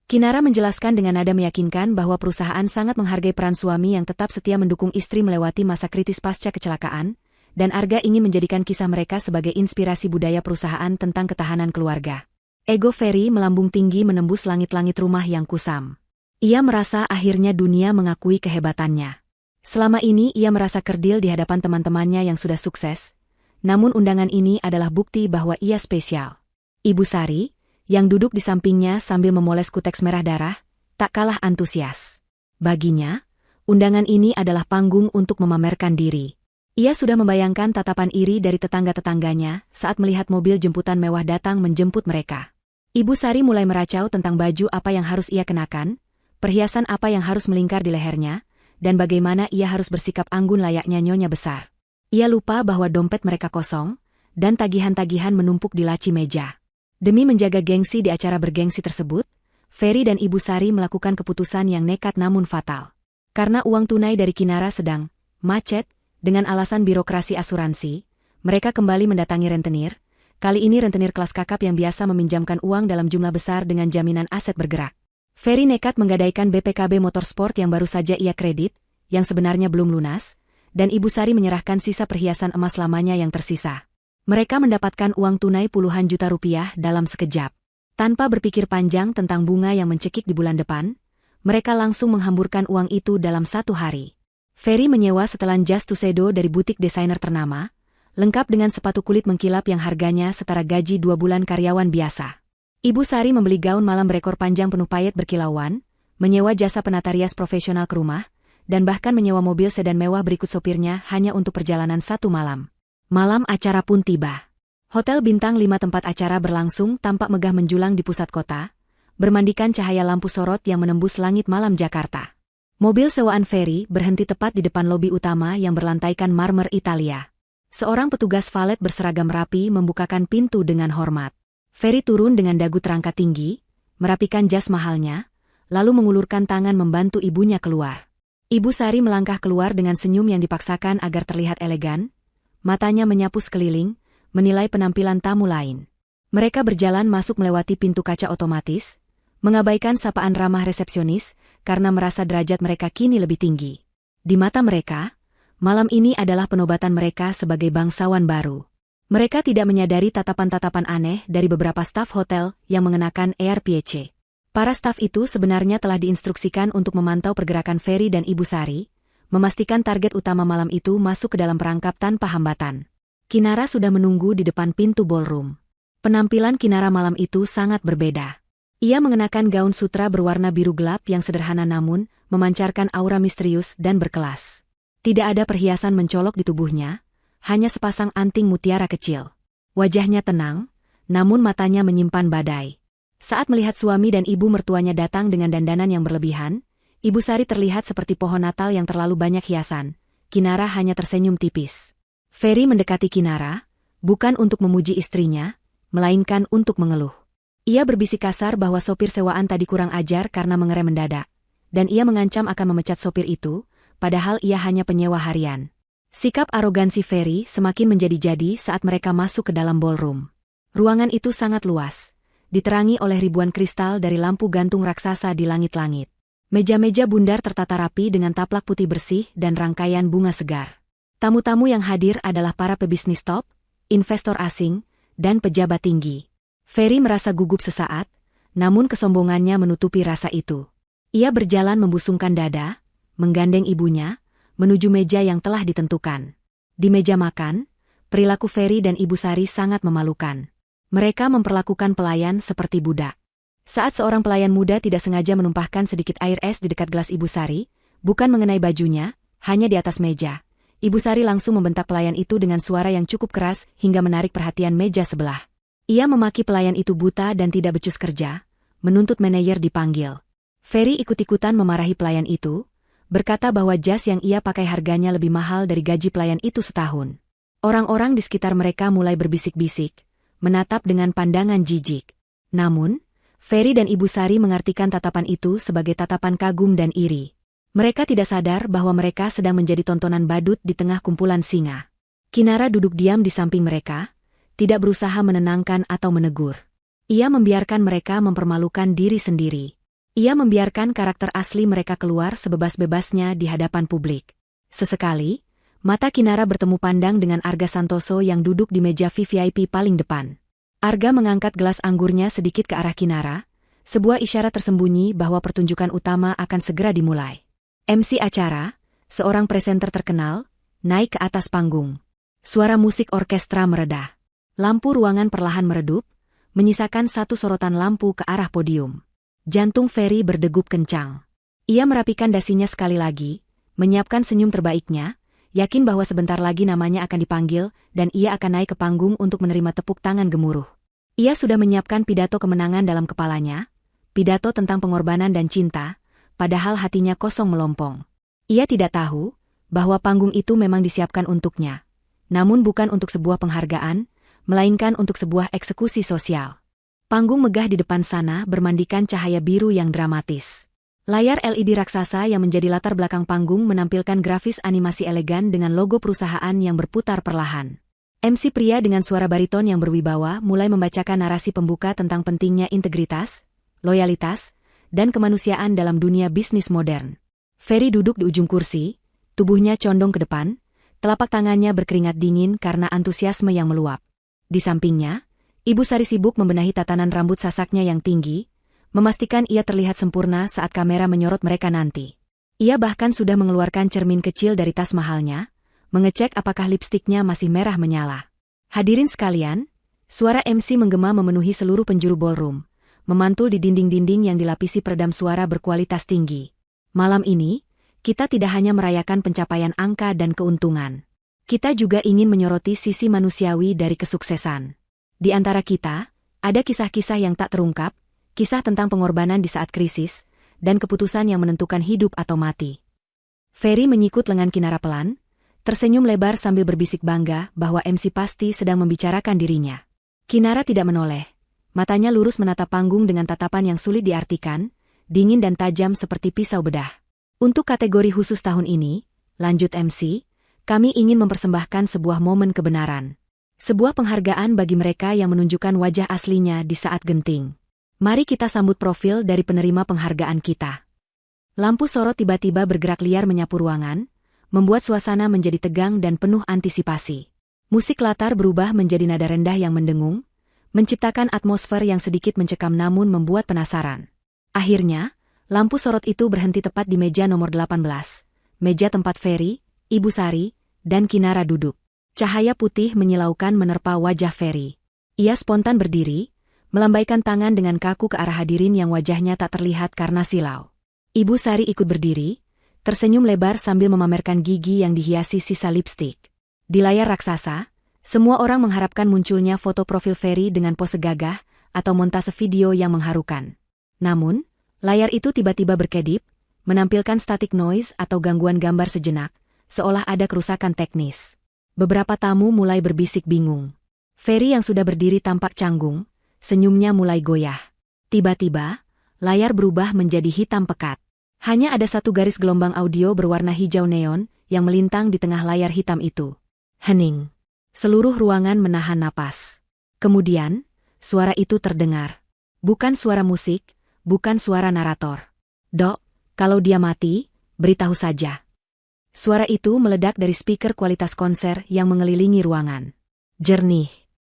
Kinara menjelaskan dengan nada meyakinkan bahwa perusahaan sangat menghargai peran suami yang tetap setia mendukung istri melewati masa kritis pasca kecelakaan, dan Arga ingin menjadikan kisah mereka sebagai inspirasi budaya perusahaan tentang ketahanan keluarga. Ego Ferry melambung tinggi menembus langit-langit rumah yang kusam. Ia merasa akhirnya dunia mengakui kehebatannya. Selama ini ia merasa kerdil di hadapan teman-temannya yang sudah sukses, namun undangan ini adalah bukti bahwa ia spesial. Ibu Sari, yang duduk di sampingnya sambil memoles kuteks merah darah, tak kalah antusias. Baginya, undangan ini adalah panggung untuk memamerkan diri. Ia sudah membayangkan tatapan iri dari tetangga-tetangganya saat melihat mobil jemputan mewah datang menjemput mereka. Ibu Sari mulai meracau tentang baju apa yang harus ia kenakan, perhiasan apa yang harus melingkar di lehernya, dan bagaimana ia harus bersikap anggun layaknya nyonya besar. Ia lupa bahwa dompet mereka kosong, dan tagihan-tagihan menumpuk di laci meja. Demi menjaga gengsi di acara bergengsi tersebut, Ferry dan Ibu Sari melakukan keputusan yang nekat namun fatal. Karena uang tunai dari Kinara sedang macet, dengan alasan birokrasi asuransi, mereka kembali mendatangi rentenir. Kali ini rentenir kelas kakap yang biasa meminjamkan uang dalam jumlah besar dengan jaminan aset bergerak. Ferry nekat menggadaikan BPKB Motorsport yang baru saja ia kredit, yang sebenarnya belum lunas, dan Ibu Sari menyerahkan sisa perhiasan emas lamanya yang tersisa. Mereka mendapatkan uang tunai puluhan juta rupiah dalam sekejap. Tanpa berpikir panjang tentang bunga yang mencekik di bulan depan, mereka langsung menghamburkan uang itu dalam 1 hari. Ferry menyewa setelan jas Tuxedo dari butik desainer ternama, lengkap dengan sepatu kulit mengkilap yang harganya setara gaji 2 bulan karyawan biasa. Ibu Sari membeli gaun malam berekor panjang penuh payet berkilauan, menyewa jasa penata rias profesional ke rumah, dan bahkan menyewa mobil sedan mewah berikut sopirnya hanya untuk perjalanan 1 malam. Malam acara pun tiba. Hotel bintang 5 tempat acara berlangsung tampak megah menjulang di pusat kota, bermandikan cahaya lampu sorot yang menembus langit malam Jakarta. Mobil sewaan Ferry berhenti tepat di depan lobi utama yang berlantaikan marmer Italia. Seorang petugas valet berseragam rapi membukakan pintu dengan hormat. Ferry turun dengan dagu terangkat tinggi, merapikan jas mahalnya, lalu mengulurkan tangan membantu ibunya keluar. Ibu Sari melangkah keluar dengan senyum yang dipaksakan agar terlihat elegan, matanya menyapu sekeliling, menilai penampilan tamu lain. Mereka berjalan masuk melewati pintu kaca otomatis, mengabaikan sapaan ramah resepsionis karena merasa derajat mereka kini lebih tinggi. Di mata mereka, malam ini adalah penobatan mereka sebagai bangsawan baru. Mereka tidak menyadari tatapan-tatapan aneh dari beberapa staf hotel yang mengenakan ARPC. Para staf itu sebenarnya telah diinstruksikan untuk memantau pergerakan Ferry dan Ibu Sari, memastikan target utama malam itu masuk ke dalam perangkap tanpa hambatan. Kinara sudah menunggu di depan pintu ballroom. Penampilan Kinara malam itu sangat berbeda. Ia mengenakan gaun sutra berwarna biru gelap yang sederhana namun memancarkan aura misterius dan berkelas. Tidak ada perhiasan mencolok di tubuhnya, hanya sepasang anting mutiara kecil. Wajahnya tenang, namun matanya menyimpan badai. Saat melihat suami dan ibu mertuanya datang dengan dandanan yang berlebihan, Ibu Sari terlihat seperti pohon Natal yang terlalu banyak hiasan. Kinara hanya tersenyum tipis. Ferry mendekati Kinara, bukan untuk memuji istrinya, melainkan untuk mengeluh. Ia berbisik kasar bahwa sopir sewaan tadi kurang ajar karena mengerem mendadak, dan ia mengancam akan memecat sopir itu, padahal ia hanya penyewa harian. Sikap arogansi Ferry semakin menjadi-jadi saat mereka masuk ke dalam ballroom. Ruangan itu sangat luas, diterangi oleh ribuan kristal dari lampu gantung raksasa di langit-langit. Meja-meja bundar tertata rapi dengan taplak putih bersih dan rangkaian bunga segar. Tamu-tamu yang hadir adalah para pebisnis top, investor asing, dan pejabat tinggi. Ferry merasa gugup sesaat, namun kesombongannya menutupi rasa itu. Ia berjalan membusungkan dada, menggandeng ibunya, menuju meja yang telah ditentukan. Di meja makan, perilaku Ferry dan Ibu Sari sangat memalukan. Mereka memperlakukan pelayan seperti budak. Saat seorang pelayan muda tidak sengaja menumpahkan sedikit air es di dekat gelas Ibu Sari, bukan mengenai bajunya, hanya di atas meja. Ibu Sari langsung membentak pelayan itu dengan suara yang cukup keras hingga menarik perhatian meja sebelah. Ia memaki pelayan itu buta dan tidak becus kerja, menuntut manajer dipanggil. Ferry ikut-ikutan memarahi pelayan itu, berkata bahwa jas yang ia pakai harganya lebih mahal dari gaji pelayan itu setahun. Orang-orang di sekitar mereka mulai berbisik-bisik, menatap dengan pandangan jijik. Namun, Ferry dan Ibu Sari mengartikan tatapan itu sebagai tatapan kagum dan iri. Mereka tidak sadar bahwa mereka sedang menjadi tontonan badut di tengah kumpulan singa. Kinara duduk diam di samping mereka, tidak berusaha menenangkan atau menegur. Ia membiarkan mereka mempermalukan diri sendiri. Ia membiarkan karakter asli mereka keluar sebebas-bebasnya di hadapan publik. Sesekali, mata Kinara bertemu pandang dengan Arga Santoso yang duduk di meja VIP paling depan. Arga mengangkat gelas anggurnya sedikit ke arah Kinara, sebuah isyarat tersembunyi bahwa pertunjukan utama akan segera dimulai. MC acara, seorang presenter terkenal, naik ke atas panggung. Suara musik orkestra mereda. Lampu ruangan perlahan meredup, menyisakan satu sorotan lampu ke arah podium. Jantung Ferry berdegup kencang. Ia merapikan dasinya sekali lagi, menyiapkan senyum terbaiknya, yakin bahwa sebentar lagi namanya akan dipanggil dan ia akan naik ke panggung untuk menerima tepuk tangan gemuruh. Ia sudah menyiapkan pidato kemenangan dalam kepalanya, pidato tentang pengorbanan dan cinta, padahal hatinya kosong melompong. Ia tidak tahu bahwa panggung itu memang disiapkan untuknya, namun bukan untuk sebuah penghargaan, melainkan untuk sebuah eksekusi sosial. Panggung megah di depan sana bermandikan cahaya biru yang dramatis. Layar LED raksasa yang menjadi latar belakang panggung menampilkan grafis animasi elegan dengan logo perusahaan yang berputar perlahan. MC pria dengan suara bariton yang berwibawa mulai membacakan narasi pembuka tentang pentingnya integritas, loyalitas, dan kemanusiaan dalam dunia bisnis modern. Ferry duduk di ujung kursi, tubuhnya condong ke depan, telapak tangannya berkeringat dingin karena antusiasme yang meluap. Di sampingnya, Ibu Sari sibuk membenahi tatanan rambut sasaknya yang tinggi, memastikan ia terlihat sempurna saat kamera menyorot mereka nanti. Ia bahkan sudah mengeluarkan cermin kecil dari tas mahalnya, mengecek apakah lipstiknya masih merah menyala. Hadirin sekalian, suara MC menggema memenuhi seluruh penjuru ballroom, memantul di dinding-dinding yang dilapisi peredam suara berkualitas tinggi. Malam ini, kita tidak hanya merayakan pencapaian angka dan keuntungan. Kita juga ingin menyoroti sisi manusiawi dari kesuksesan. Di antara kita, ada kisah-kisah yang tak terungkap, kisah tentang pengorbanan di saat krisis, dan keputusan yang menentukan hidup atau mati. Ferry menyikut lengan Kinara pelan, tersenyum lebar sambil berbisik bangga bahwa MC pasti sedang membicarakan dirinya. Kinara tidak menoleh, matanya lurus menatap panggung dengan tatapan yang sulit diartikan, dingin dan tajam seperti pisau bedah. Untuk kategori khusus tahun ini, lanjut MC, kami ingin mempersembahkan sebuah momen kebenaran. Sebuah penghargaan bagi mereka yang menunjukkan wajah aslinya di saat genting. Mari kita sambut profil dari penerima penghargaan kita. Lampu sorot tiba-tiba bergerak liar menyapu ruangan, membuat suasana menjadi tegang dan penuh antisipasi. Musik latar berubah menjadi nada rendah yang mendengung, menciptakan atmosfer yang sedikit mencekam namun membuat penasaran. Akhirnya, lampu sorot itu berhenti tepat di meja nomor 18. Meja tempat Ferry, Ibu Sari, dan Kinara duduk. Cahaya putih menyilaukan menerpa wajah Ferry. Ia spontan berdiri, melambaikan tangan dengan kaku ke arah hadirin yang wajahnya tak terlihat karena silau. Ibu Sari ikut berdiri, tersenyum lebar sambil memamerkan gigi yang dihiasi sisa lipstik. Di layar raksasa, semua orang mengharapkan munculnya foto profil Ferry dengan pose gagah atau montase video yang mengharukan. Namun, layar itu tiba-tiba berkedip, menampilkan static noise atau gangguan gambar sejenak, seolah ada kerusakan teknis. Beberapa tamu mulai berbisik bingung. Ferry yang sudah berdiri tampak canggung, senyumnya mulai goyah. Tiba-tiba, layar berubah menjadi hitam pekat. Hanya ada satu garis gelombang audio berwarna hijau neon yang melintang di tengah layar hitam itu. Hening. Seluruh ruangan menahan napas. Kemudian, suara itu terdengar. Bukan suara musik, bukan suara narator. "Dok, kalau dia mati, beritahu saja." Suara itu meledak dari speaker kualitas konser yang mengelilingi ruangan. Jernih,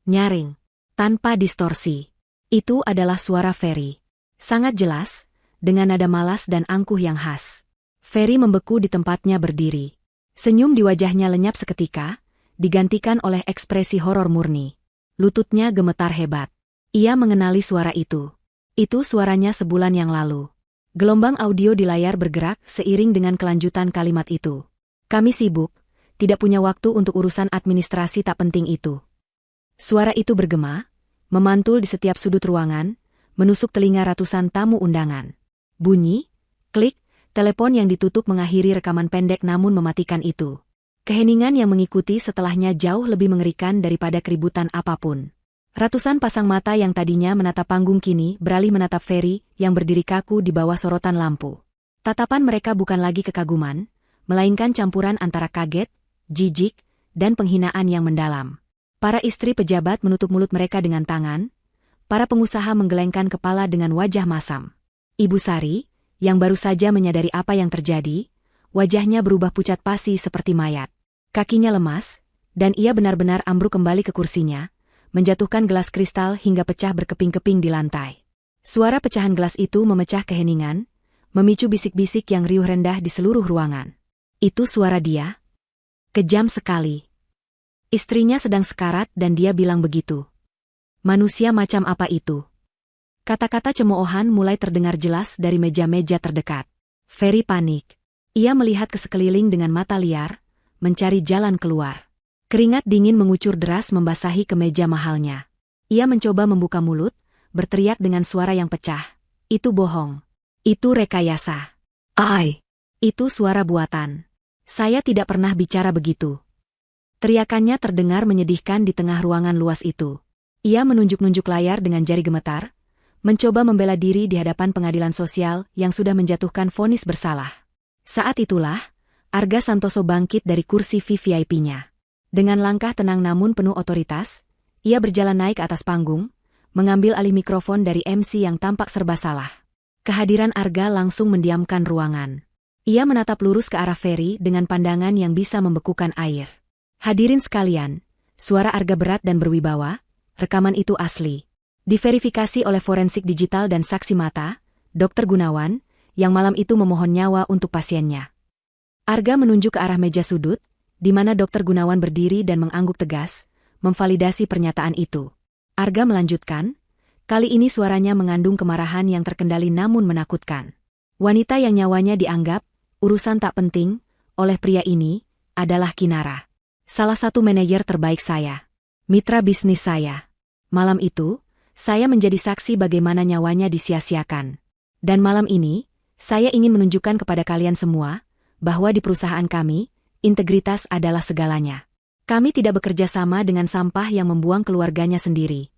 nyaring, tanpa distorsi. Itu adalah suara Ferry. Sangat jelas, dengan nada malas dan angkuh yang khas. Ferry membeku di tempatnya berdiri. Senyum di wajahnya lenyap seketika, digantikan oleh ekspresi horor murni. Lututnya gemetar hebat. Ia mengenali suara itu. Itu suaranya sebulan yang lalu. Gelombang audio di layar bergerak seiring dengan kelanjutan kalimat itu. "Kami sibuk, tidak punya waktu untuk urusan administrasi tak penting itu." Suara itu bergema, memantul di setiap sudut ruangan, menusuk telinga ratusan tamu undangan. Bunyi, klik, telepon yang ditutup mengakhiri rekaman pendek namun mematikan itu. Keheningan yang mengikuti setelahnya jauh lebih mengerikan daripada keributan apapun. Ratusan pasang mata yang tadinya menatap panggung kini beralih menatap Ferry yang berdiri kaku di bawah sorotan lampu. Tatapan mereka bukan lagi kekaguman, melainkan campuran antara kaget, jijik, dan penghinaan yang mendalam. Para istri pejabat menutup mulut mereka dengan tangan, para pengusaha menggelengkan kepala dengan wajah masam. Ibu Sari, yang baru saja menyadari apa yang terjadi, wajahnya berubah pucat pasi seperti mayat. Kakinya lemas, dan ia benar-benar ambruk kembali ke kursinya, menjatuhkan gelas kristal hingga pecah berkeping-keping di lantai. Suara pecahan gelas itu memecah keheningan, memicu bisik-bisik yang riuh rendah di seluruh ruangan. Itu suara dia? Kejam sekali. Istrinya sedang sekarat dan dia bilang begitu. Manusia macam apa itu? Kata-kata cemoohan mulai terdengar jelas dari meja-meja terdekat. Ferry panik. Ia melihat ke sekeliling dengan mata liar, mencari jalan keluar. Keringat dingin mengucur deras membasahi kemeja mahalnya. Ia mencoba membuka mulut, berteriak dengan suara yang pecah. Itu bohong. Itu rekayasa. Itu suara buatan. Saya tidak pernah bicara begitu. Teriakannya terdengar menyedihkan di tengah ruangan luas itu. Ia menunjuk-nunjuk layar dengan jari gemetar, mencoba membela diri di hadapan pengadilan sosial yang sudah menjatuhkan vonis bersalah. Saat itulah, Arga Santoso bangkit dari kursi VVIP-nya. Dengan langkah tenang namun penuh otoritas, ia berjalan naik ke atas panggung, mengambil alih mikrofon dari MC yang tampak serba salah. Kehadiran Arga langsung mendiamkan ruangan. Ia menatap lurus ke arah Ferry dengan pandangan yang bisa membekukan air. Hadirin sekalian, suara Arga berat dan berwibawa, rekaman itu asli. Diverifikasi oleh forensik digital dan saksi mata, Dr. Gunawan, yang malam itu memohon nyawa untuk pasiennya. Arga menunjuk ke arah meja sudut, di mana Dr. Gunawan berdiri dan mengangguk tegas, memvalidasi pernyataan itu. Arga melanjutkan, kali ini suaranya mengandung kemarahan yang terkendali namun menakutkan. Wanita yang nyawanya dianggap urusan tak penting oleh pria ini adalah Kinara. Salah satu manajer terbaik saya. Mitra bisnis saya. Malam itu, saya menjadi saksi bagaimana nyawanya disia-siakan. Dan malam ini, saya ingin menunjukkan kepada kalian semua, bahwa di perusahaan kami, integritas adalah segalanya. Kami tidak bekerja sama dengan sampah yang membuang keluarganya sendiri.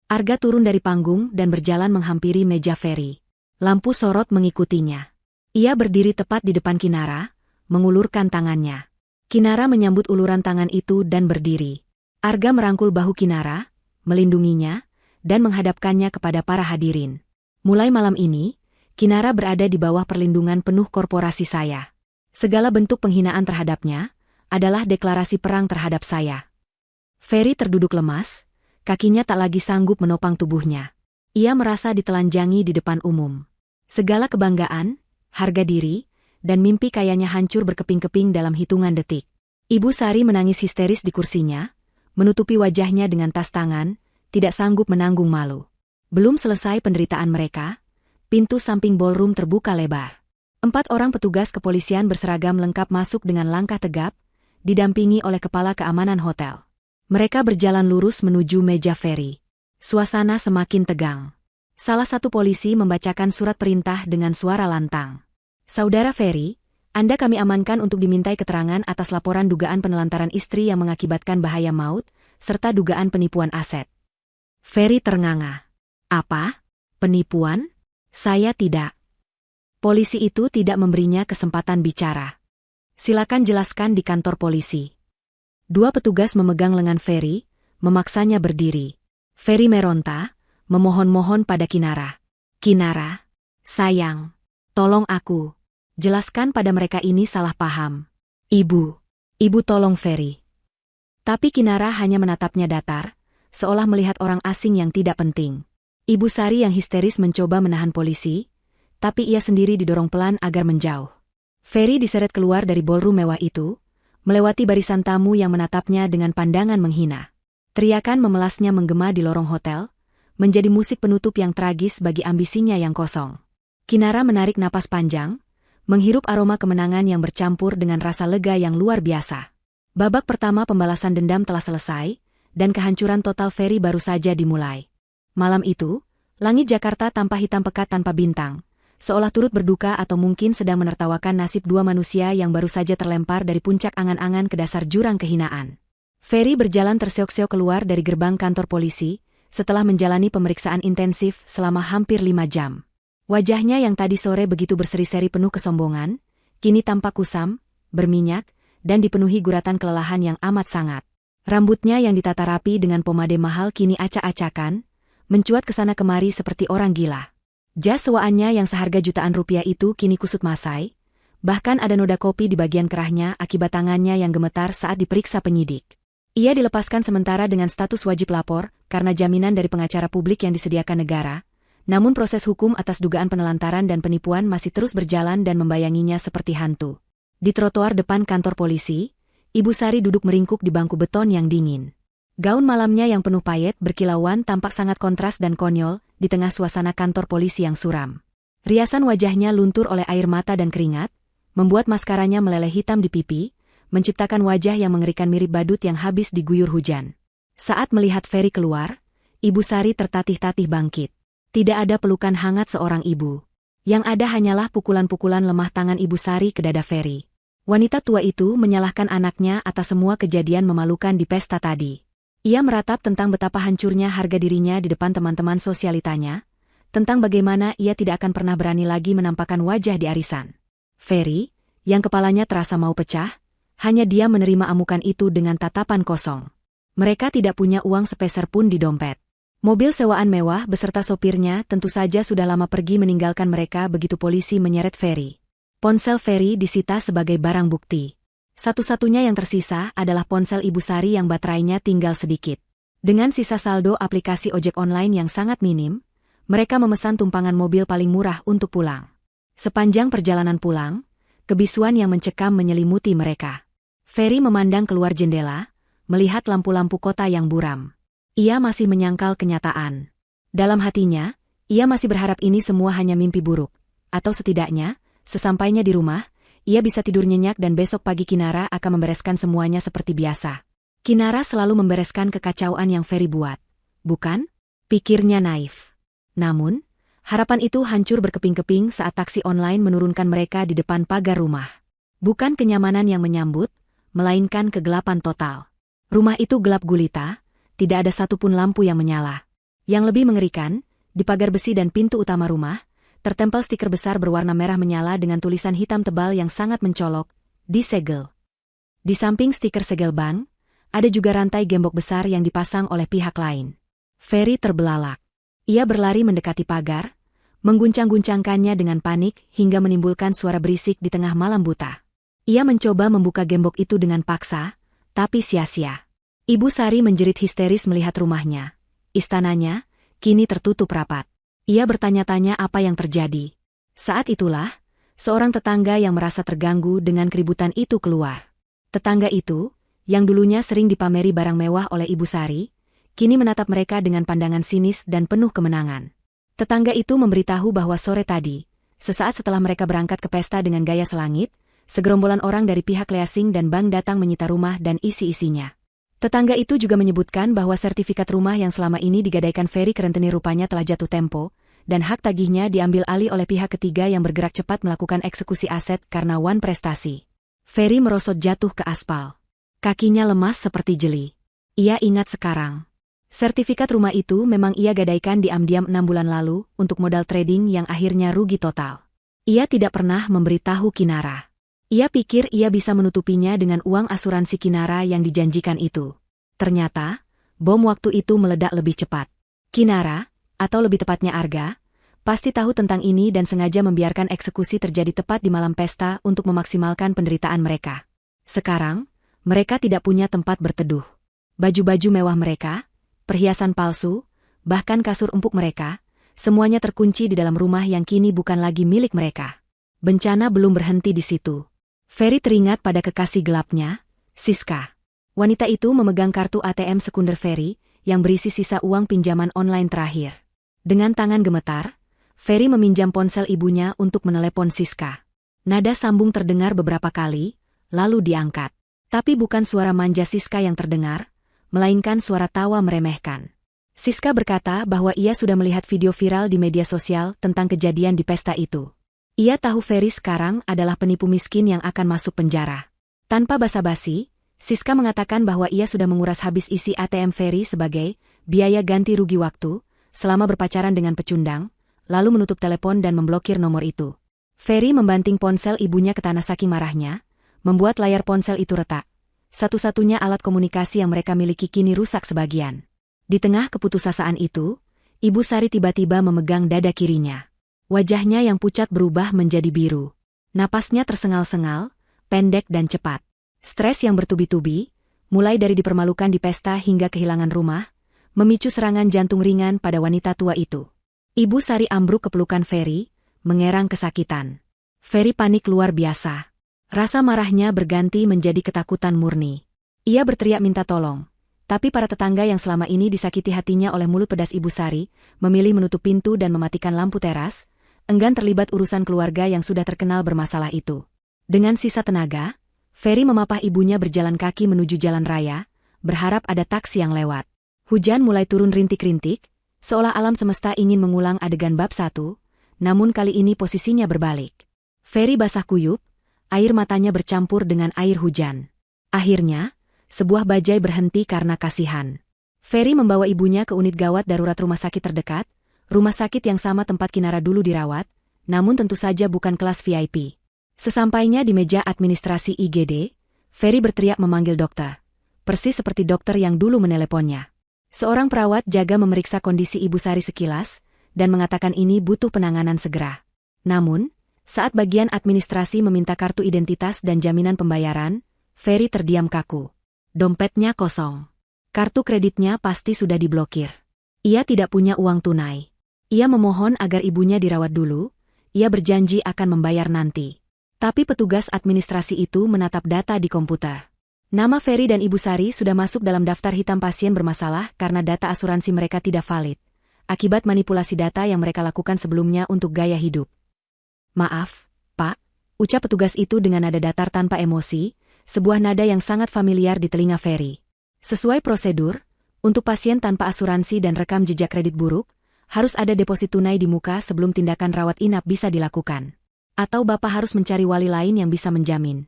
Arga turun dari panggung dan berjalan menghampiri meja Ferry. Lampu sorot mengikutinya. Ia berdiri tepat di depan Kinara, mengulurkan tangannya. Kinara menyambut uluran tangan itu dan berdiri. Arga merangkul bahu Kinara, melindunginya, dan menghadapkannya kepada para hadirin. Mulai malam ini, Kinara berada di bawah perlindungan penuh korporasi saya. Segala bentuk penghinaan terhadapnya adalah deklarasi perang terhadap saya. Ferry terduduk lemas, kakinya tak lagi sanggup menopang tubuhnya. Ia merasa ditelanjangi di depan umum. Segala kebanggaan, harga diri, dan mimpi kayanya hancur berkeping-keping dalam hitungan detik. Ibu Sari menangis histeris di kursinya, menutupi wajahnya dengan tas tangan, tidak sanggup menanggung malu. Belum selesai penderitaan mereka, pintu samping ballroom terbuka lebar. 4 orang petugas kepolisian berseragam lengkap masuk dengan langkah tegap, didampingi oleh kepala keamanan hotel. Mereka berjalan lurus menuju meja Ferry. Suasana semakin tegang. Salah satu polisi membacakan surat perintah dengan suara lantang. Saudara Ferry, Anda kami amankan untuk dimintai keterangan atas laporan dugaan penelantaran istri yang mengakibatkan bahaya maut, serta dugaan penipuan aset. Ferry ternganga. Apa? Penipuan? Saya tidak. Polisi itu tidak memberinya kesempatan bicara. Silakan jelaskan di kantor polisi. 2 petugas memegang lengan Ferry, memaksanya berdiri. Ferry meronta, memohon-mohon pada Kinara. Kinara, sayang, tolong aku. Jelaskan pada mereka ini salah paham. Ibu tolong Ferry. Tapi Kinara hanya menatapnya datar, seolah melihat orang asing yang tidak penting. Ibu Sari yang histeris mencoba menahan polisi, tapi ia sendiri didorong pelan agar menjauh. Ferry diseret keluar dari ballroom mewah itu, melewati barisan tamu yang menatapnya dengan pandangan menghina. Teriakan memelasnya menggema di lorong hotel, menjadi musik penutup yang tragis bagi ambisinya yang kosong. Kinara menarik napas panjang, menghirup aroma kemenangan yang bercampur dengan rasa lega yang luar biasa. Babak pertama pembalasan dendam telah selesai, dan kehancuran total Ferry baru saja dimulai. Malam itu, langit Jakarta tampak hitam pekat tanpa bintang, seolah turut berduka atau mungkin sedang menertawakan nasib 2 manusia yang baru saja terlempar dari puncak angan-angan ke dasar jurang kehinaan. Ferry berjalan terseok-seok keluar dari gerbang kantor polisi, setelah menjalani pemeriksaan intensif selama hampir 5 jam. Wajahnya yang tadi sore begitu berseri-seri penuh kesombongan, kini tampak kusam, berminyak, dan dipenuhi guratan kelelahan yang amat sangat. Rambutnya yang ditata rapi dengan pomade mahal kini acak-acakan, mencuat kesana kemari seperti orang gila. Jas sewaannya yang seharga jutaan rupiah itu kini kusut masai, bahkan ada noda kopi di bagian kerahnya akibat tangannya yang gemetar saat diperiksa penyidik. Ia dilepaskan sementara dengan status wajib lapor karena jaminan dari pengacara publik yang disediakan negara, namun proses hukum atas dugaan penelantaran dan penipuan masih terus berjalan dan membayanginya seperti hantu. Di trotoar depan kantor polisi, Ibu Sari duduk meringkuk di bangku beton yang dingin. Gaun malamnya yang penuh payet berkilauan tampak sangat kontras dan konyol di tengah suasana kantor polisi yang suram. Riasan wajahnya luntur oleh air mata dan keringat, membuat maskaranya meleleh hitam di pipi, menciptakan wajah yang mengerikan mirip badut yang habis diguyur hujan. Saat melihat Ferry keluar, Ibu Sari tertatih-tatih bangkit. Tidak ada pelukan hangat seorang ibu. Yang ada hanyalah pukulan-pukulan lemah tangan Ibu Sari ke dada Ferry. Wanita tua itu menyalahkan anaknya atas semua kejadian memalukan di pesta tadi. Ia meratap tentang betapa hancurnya harga dirinya di depan teman-teman sosialitanya, tentang bagaimana ia tidak akan pernah berani lagi menampakkan wajah di arisan. Ferry, yang kepalanya terasa mau pecah, hanya dia menerima amukan itu dengan tatapan kosong. Mereka tidak punya uang sepeser pun di dompet. Mobil sewaan mewah beserta sopirnya tentu saja sudah lama pergi meninggalkan mereka begitu polisi menyeret Ferry. Ponsel Ferry disita sebagai barang bukti. Satu-satunya yang tersisa adalah ponsel Ibu Sari yang baterainya tinggal sedikit. Dengan sisa saldo aplikasi ojek online yang sangat minim, mereka memesan tumpangan mobil paling murah untuk pulang. Sepanjang perjalanan pulang, kebisuan yang mencekam menyelimuti mereka. Ferry memandang keluar jendela, melihat lampu-lampu kota yang buram. Ia masih menyangkal kenyataan. Dalam hatinya, ia masih berharap ini semua hanya mimpi buruk. Atau setidaknya, sesampainya di rumah, ia bisa tidur nyenyak dan besok pagi Kinara akan membereskan semuanya seperti biasa. Kinara selalu membereskan kekacauan yang Ferry buat. Bukan? Pikirnya naif. Namun, harapan itu hancur berkeping-keping saat taksi online menurunkan mereka di depan pagar rumah. Bukan kenyamanan yang menyambut, melainkan kegelapan total. Rumah itu gelap gulita, tidak ada satupun lampu yang menyala. Yang lebih mengerikan, di pagar besi dan pintu utama rumah, tertempel stiker besar berwarna merah menyala dengan tulisan hitam tebal yang sangat mencolok, disegel. Di samping stiker segel ban, ada juga rantai gembok besar yang dipasang oleh pihak lain. Ferry terbelalak. Ia berlari mendekati pagar, mengguncang-guncangkannya dengan panik hingga menimbulkan suara berisik di tengah malam buta. Ia mencoba membuka gembok itu dengan paksa, tapi sia-sia. Ibu Sari menjerit histeris melihat rumahnya. Istananya, kini tertutup rapat. Ia bertanya-tanya apa yang terjadi. Saat itulah, seorang tetangga yang merasa terganggu dengan keributan itu keluar. Tetangga itu, yang dulunya sering dipameri barang mewah oleh Ibu Sari, kini menatap mereka dengan pandangan sinis dan penuh kemenangan. Tetangga itu memberitahu bahwa sore tadi, sesaat setelah mereka berangkat ke pesta dengan gaya selangit, segerombolan orang dari pihak leasing dan bank datang menyita rumah dan isi-isinya. Tetangga itu juga menyebutkan bahwa sertifikat rumah yang selama ini digadaikan Ferry ke rentenir rupanya telah jatuh tempo, dan hak tagihnya diambil alih oleh pihak ketiga yang bergerak cepat melakukan eksekusi aset karena wan prestasi. Ferry merosot jatuh ke aspal. Kakinya lemas seperti jeli. Ia ingat sekarang. Sertifikat rumah itu memang ia gadaikan diam-diam 6 bulan lalu untuk modal trading yang akhirnya rugi total. Ia tidak pernah memberitahu Kinara. Ia pikir ia bisa menutupinya dengan uang asuransi Kinara yang dijanjikan itu. Ternyata, bom waktu itu meledak lebih cepat. Kinara, atau lebih tepatnya Arga, pasti tahu tentang ini dan sengaja membiarkan eksekusi terjadi tepat di malam pesta untuk memaksimalkan penderitaan mereka. Sekarang, mereka tidak punya tempat berteduh. Baju-baju mewah mereka, perhiasan palsu, bahkan kasur empuk mereka, semuanya terkunci di dalam rumah yang kini bukan lagi milik mereka. Bencana belum berhenti di situ. Ferry teringat pada kekasih gelapnya, Siska. Wanita itu memegang kartu ATM sekunder Ferry, yang berisi sisa uang pinjaman online terakhir. Dengan tangan gemetar, Ferry meminjam ponsel ibunya untuk menelepon Siska. Nada sambung terdengar beberapa kali, lalu diangkat. Tapi bukan suara manja Siska yang terdengar, melainkan suara tawa meremehkan. Siska berkata bahwa ia sudah melihat video viral di media sosial tentang kejadian di pesta itu. Ia tahu Ferry sekarang adalah penipu miskin yang akan masuk penjara. Tanpa basa-basi, Siska mengatakan bahwa ia sudah menguras habis isi ATM Ferry sebagai biaya ganti rugi waktu selama berpacaran dengan pecundang, lalu menutup telepon dan memblokir nomor itu. Ferry membanting ponsel ibunya ke tanah saking marahnya, membuat layar ponsel itu retak. Satu-satunya alat komunikasi yang mereka miliki kini rusak sebagian. Di tengah keputusasaan itu, Ibu Sari tiba-tiba memegang dada kirinya. Wajahnya yang pucat berubah menjadi biru. Napasnya tersengal-sengal, pendek dan cepat. Stres yang bertubi-tubi, mulai dari dipermalukan di pesta hingga kehilangan rumah, memicu serangan jantung ringan pada wanita tua itu. Ibu Sari ambruk ke pelukan Ferry, mengerang kesakitan. Ferry panik luar biasa. Rasa marahnya berganti menjadi ketakutan murni. Ia berteriak minta tolong, tapi para tetangga yang selama ini disakiti hatinya oleh mulut pedas Ibu Sari, memilih menutup pintu dan mematikan lampu teras, enggan terlibat urusan keluarga yang sudah terkenal bermasalah itu. Dengan sisa tenaga, Ferry memapah ibunya berjalan kaki menuju jalan raya, berharap ada taksi yang lewat. Hujan mulai turun rintik-rintik, seolah alam semesta ingin mengulang adegan bab 1, namun kali ini posisinya berbalik. Ferry basah kuyup, air matanya bercampur dengan air hujan. Akhirnya, sebuah bajai berhenti karena kasihan. Ferry membawa ibunya ke unit gawat darurat rumah sakit terdekat, rumah sakit yang sama tempat Kinara dulu dirawat, namun tentu saja bukan kelas VIP. Sesampainya di meja administrasi IGD, Ferry berteriak memanggil dokter. Persis seperti dokter yang dulu meneleponnya. Seorang perawat jaga memeriksa kondisi Ibu Sari sekilas, dan mengatakan ini butuh penanganan segera. Namun, saat bagian administrasi meminta kartu identitas dan jaminan pembayaran, Ferry terdiam kaku. Dompetnya kosong. Kartu kreditnya pasti sudah diblokir. Ia tidak punya uang tunai. Ia memohon agar ibunya dirawat dulu, ia berjanji akan membayar nanti. Tapi petugas administrasi itu menatap data di komputer. Nama Ferry dan Ibu Sari sudah masuk dalam daftar hitam pasien bermasalah karena data asuransi mereka tidak valid, akibat manipulasi data yang mereka lakukan sebelumnya untuk gaya hidup. "Maaf, Pak," ucap petugas itu dengan nada datar tanpa emosi, sebuah nada yang sangat familiar di telinga Ferry. Sesuai prosedur, untuk pasien tanpa asuransi dan rekam jejak kredit buruk, harus ada deposit tunai di muka sebelum tindakan rawat inap bisa dilakukan. Atau Bapak harus mencari wali lain yang bisa menjamin.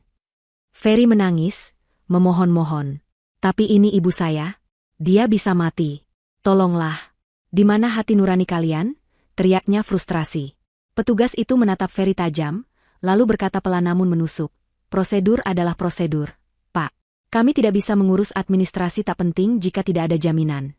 Ferry menangis, memohon-mohon. "Tapi ini ibu saya. Dia bisa mati. Tolonglah. Di mana hati nurani kalian?" teriaknya frustrasi. Petugas itu menatap Ferry tajam, lalu berkata pelan namun menusuk. "Prosedur adalah prosedur, Pak. Kami tidak bisa mengurus administrasi tak penting jika tidak ada jaminan."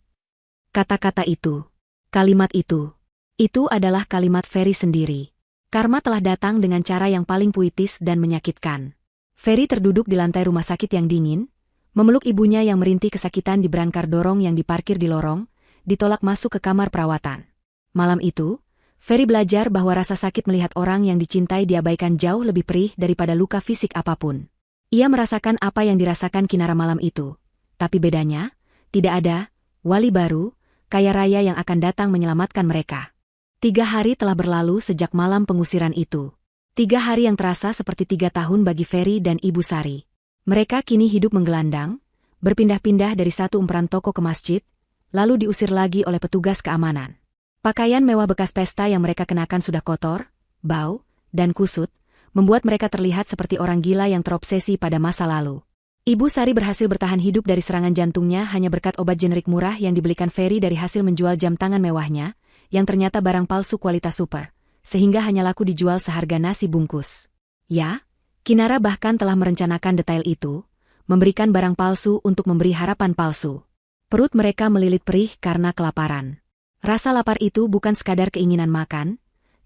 Kata-kata itu, kalimat itu adalah kalimat Ferry sendiri. Karma telah datang dengan cara yang paling puitis dan menyakitkan. Ferry terduduk di lantai rumah sakit yang dingin, memeluk ibunya yang merintih kesakitan di berangkar dorong yang diparkir di lorong, ditolak masuk ke kamar perawatan. Malam itu, Ferry belajar bahwa rasa sakit melihat orang yang dicintai diabaikan jauh lebih perih daripada luka fisik apapun. Ia merasakan apa yang dirasakan Kinara malam itu. Tapi bedanya, tidak ada wali baru, kaya raya yang akan datang menyelamatkan mereka. 3 hari telah berlalu sejak malam pengusiran itu. 3 hari yang terasa seperti 3 tahun bagi Ferry dan Ibu Sari. Mereka kini hidup menggelandang, berpindah-pindah dari satu umparan toko ke masjid, lalu diusir lagi oleh petugas keamanan. Pakaian mewah bekas pesta yang mereka kenakan sudah kotor, bau, dan kusut, membuat mereka terlihat seperti orang gila yang terobsesi pada masa lalu. Ibu Sari berhasil bertahan hidup dari serangan jantungnya hanya berkat obat generik murah yang dibelikan Ferry dari hasil menjual jam tangan mewahnya, yang ternyata barang palsu kualitas super, sehingga hanya laku dijual seharga nasi bungkus. Ya, Kinara bahkan telah merencanakan detail itu, memberikan barang palsu untuk memberi harapan palsu. Perut mereka melilit perih karena kelaparan. Rasa lapar itu bukan sekadar keinginan makan,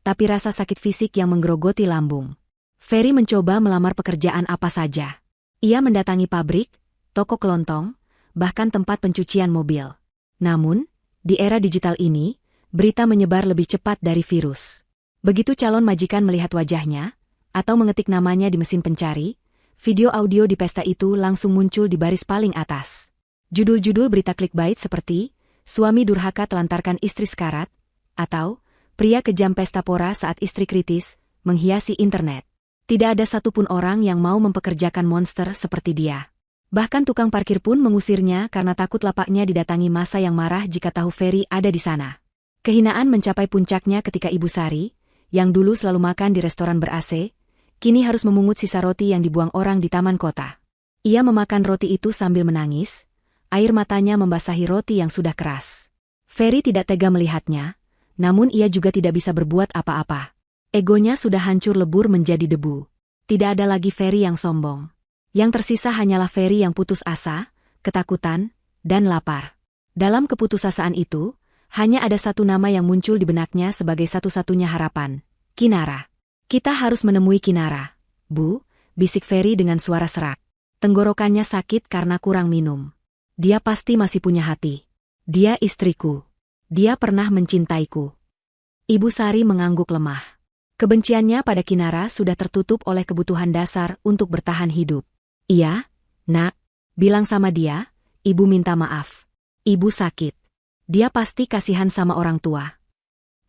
tapi rasa sakit fisik yang menggerogoti lambung. Ferry mencoba melamar pekerjaan apa saja. Ia mendatangi pabrik, toko kelontong, bahkan tempat pencucian mobil. Namun, di era digital ini, berita menyebar lebih cepat dari virus. Begitu calon majikan melihat wajahnya, atau mengetik namanya di mesin pencari, video audio di pesta itu langsung muncul di baris paling atas. Judul-judul berita clickbait seperti suami durhaka telantarkan istri sekarat, atau pria kejam pesta pora saat istri kritis, menghiasi internet. Tidak ada satupun orang yang mau mempekerjakan monster seperti dia. Bahkan tukang parkir pun mengusirnya karena takut lapaknya didatangi massa yang marah jika tahu Ferry ada di sana. Kehinaan mencapai puncaknya ketika Ibu Sari, yang dulu selalu makan di restoran ber-AC, kini harus memungut sisa roti yang dibuang orang di taman kota. Ia memakan roti itu sambil menangis, air matanya membasahi roti yang sudah keras. Ferry tidak tega melihatnya, namun ia juga tidak bisa berbuat apa-apa. Egonya sudah hancur lebur menjadi debu. Tidak ada lagi Ferry yang sombong. Yang tersisa hanyalah Ferry yang putus asa, ketakutan, dan lapar. Dalam keputusasaan itu, hanya ada satu nama yang muncul di benaknya sebagai satu-satunya harapan. Kinara. Kita harus menemui Kinara, Bu, bisik Ferry dengan suara serak. Tenggorokannya sakit karena kurang minum. Dia pasti masih punya hati. Dia istriku. Dia pernah mencintaiku. Ibu Sari mengangguk lemah. Kebenciannya pada Kinara sudah tertutup oleh kebutuhan dasar untuk bertahan hidup. Iya, nak, bilang sama dia, ibu minta maaf. Ibu sakit. Dia pasti kasihan sama orang tua.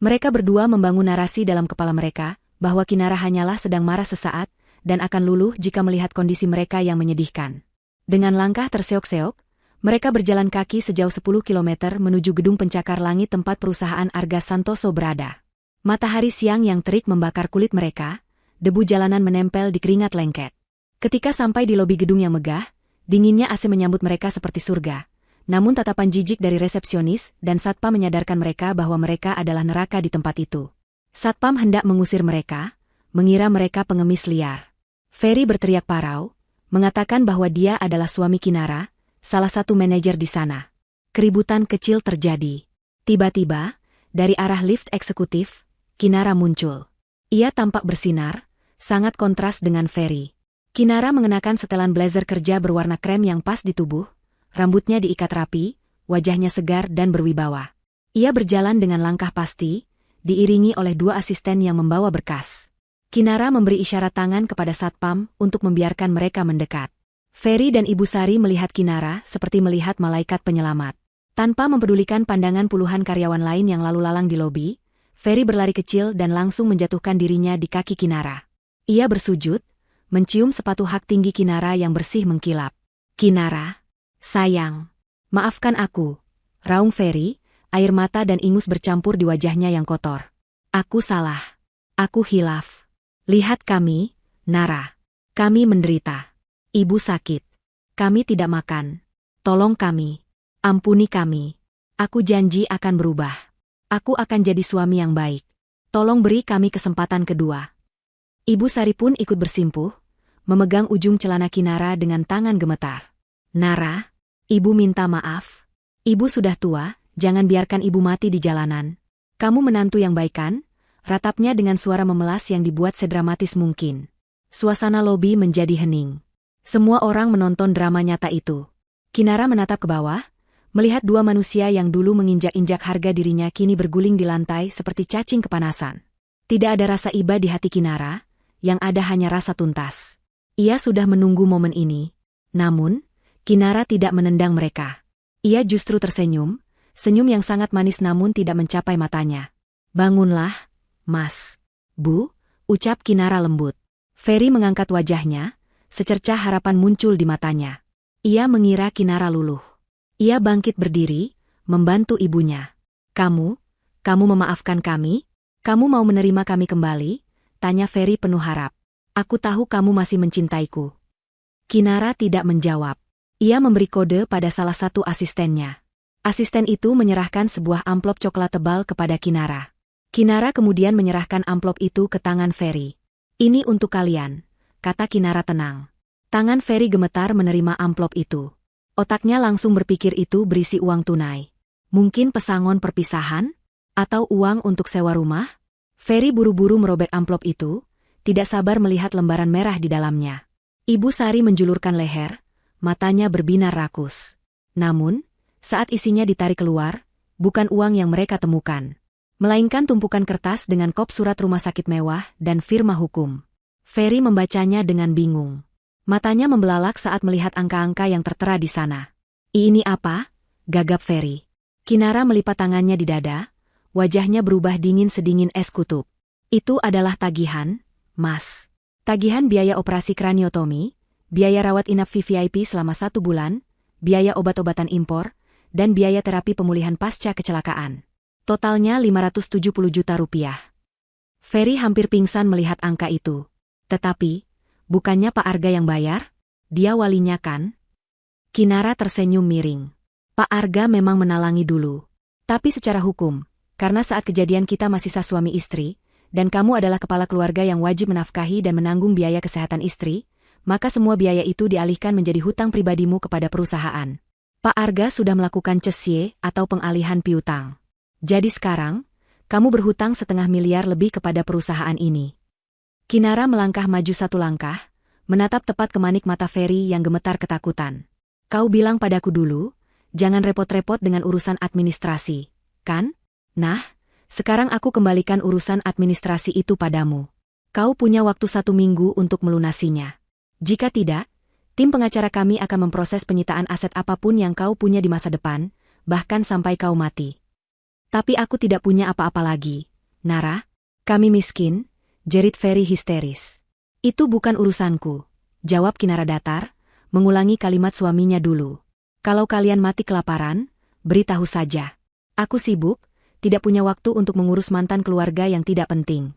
Mereka berdua membangun narasi dalam kepala mereka, bahwa Kinara hanyalah sedang marah sesaat, dan akan luluh jika melihat kondisi mereka yang menyedihkan. Dengan langkah terseok-seok, mereka berjalan kaki sejauh 10 km menuju gedung pencakar langit tempat perusahaan Arga Santoso berada. Matahari siang yang terik membakar kulit mereka, debu jalanan menempel di keringat lengket. Ketika sampai di lobi gedung yang megah, dinginnya AC menyambut mereka seperti surga. Namun tatapan jijik dari resepsionis dan satpam menyadarkan mereka bahwa mereka adalah neraka di tempat itu. Satpam hendak mengusir mereka, mengira mereka pengemis liar. Ferry berteriak parau, mengatakan bahwa dia adalah suami Kinara, salah satu manajer di sana. Keributan kecil terjadi. Tiba-tiba, dari arah lift eksekutif, Kinara muncul. Ia tampak bersinar, sangat kontras dengan Ferry. Kinara mengenakan setelan blazer kerja berwarna krem yang pas di tubuh, rambutnya diikat rapi, wajahnya segar dan berwibawa. Ia berjalan dengan langkah pasti, diiringi oleh 2 asisten yang membawa berkas. Kinara memberi isyarat tangan kepada satpam untuk membiarkan mereka mendekat. Ferry dan Ibu Sari melihat Kinara seperti melihat malaikat penyelamat. Tanpa mempedulikan pandangan puluhan karyawan lain yang lalu lalang di lobi, Ferry berlari kecil dan langsung menjatuhkan dirinya di kaki Kinara. Ia bersujud, mencium sepatu hak tinggi Kinara yang bersih mengkilap. Kinara, sayang, maafkan aku, raung Ferry, air mata dan ingus bercampur di wajahnya yang kotor. Aku salah. Aku hilaf. Lihat kami, Nara. Kami menderita. Ibu sakit. Kami tidak makan. Tolong kami. Ampuni kami. Aku janji akan berubah. Aku akan jadi suami yang baik. Tolong beri kami kesempatan kedua. Ibu Sari pun ikut bersimpuh, memegang ujung celana Kinara dengan tangan gemetar. Nara, ibu minta maaf. Ibu sudah tua, jangan biarkan ibu mati di jalanan. Kamu menantu yang baik kan? Ratapnya dengan suara memelas yang dibuat sedramatis mungkin. Suasana lobi menjadi hening. Semua orang menonton drama nyata itu. Kinara menatap ke bawah, Melihat dua manusia yang dulu menginjak-injak harga dirinya kini berguling di lantai seperti cacing kepanasan. Tidak ada rasa iba di hati Kinara, yang ada hanya rasa tuntas. Ia sudah menunggu momen ini. Namun, Kinara tidak menendang mereka. Ia justru tersenyum, senyum yang sangat manis namun tidak mencapai matanya. "Bangunlah, Mas." "Bu," ucap Kinara lembut. Ferry mengangkat wajahnya, secercah harapan muncul di matanya. Ia mengira Kinara luluh. Ia bangkit berdiri, membantu ibunya. Kamu memaafkan kami? Kamu mau menerima kami kembali?" tanya Ferry penuh harap. "Aku tahu kamu masih mencintaiku." Kinara tidak menjawab. Ia memberi kode pada salah satu asistennya. Asisten itu menyerahkan sebuah amplop coklat tebal kepada Kinara. Kinara kemudian menyerahkan amplop itu ke tangan Ferry. "Ini untuk kalian," kata Kinara tenang. Tangan Ferry gemetar menerima amplop itu. Otaknya langsung berpikir itu berisi uang tunai. Mungkin pesangon perpisahan? Atau uang untuk sewa rumah? Ferry buru-buru merobek amplop itu, tidak sabar melihat lembaran merah di dalamnya. Ibu Sari menjulurkan leher, matanya berbinar rakus. Namun, saat isinya ditarik keluar, bukan uang yang mereka temukan, melainkan tumpukan kertas dengan kop surat rumah sakit mewah dan firma hukum. Ferry membacanya dengan bingung. Matanya membelalak saat melihat angka-angka yang tertera di sana. "Ini apa?" gagap Ferry. Kinara melipat tangannya di dada, wajahnya berubah dingin sedingin es kutub. "Itu adalah tagihan, Mas. Tagihan biaya operasi kraniotomi, biaya rawat inap VVIP selama 1 bulan, biaya obat-obatan impor, dan biaya terapi pemulihan pasca kecelakaan. Totalnya 570 juta rupiah." Ferry hampir pingsan melihat angka itu. "Tetapi, bukannya Pak Arga yang bayar? Dia walinya kan?" Kinara tersenyum miring. "Pak Arga memang menalangi dulu. Tapi secara hukum, karena saat kejadian kita masih sah suami istri, dan kamu adalah kepala keluarga yang wajib menafkahi dan menanggung biaya kesehatan istri, maka semua biaya itu dialihkan menjadi hutang pribadimu kepada perusahaan. Pak Arga sudah melakukan cesye atau pengalihan piutang. Jadi sekarang, kamu berhutang 1,5 miliar lebih kepada perusahaan ini." Kinara melangkah maju 1 langkah, menatap tepat ke manik mata Ferry yang gemetar ketakutan. "Kau bilang padaku dulu, jangan repot-repot dengan urusan administrasi, kan? Nah, sekarang aku kembalikan urusan administrasi itu padamu. Kau punya waktu 1 minggu untuk melunasinya. Jika tidak, tim pengacara kami akan memproses penyitaan aset apapun yang kau punya di masa depan, bahkan sampai kau mati." "Tapi aku tidak punya apa-apa lagi, Nara. Kami miskin," jerit Ferry histeris. "Itu bukan urusanku," jawab Kinara datar, mengulangi kalimat suaminya dulu. "Kalau kalian mati kelaparan, beritahu saja. Aku sibuk, tidak punya waktu untuk mengurus mantan keluarga yang tidak penting."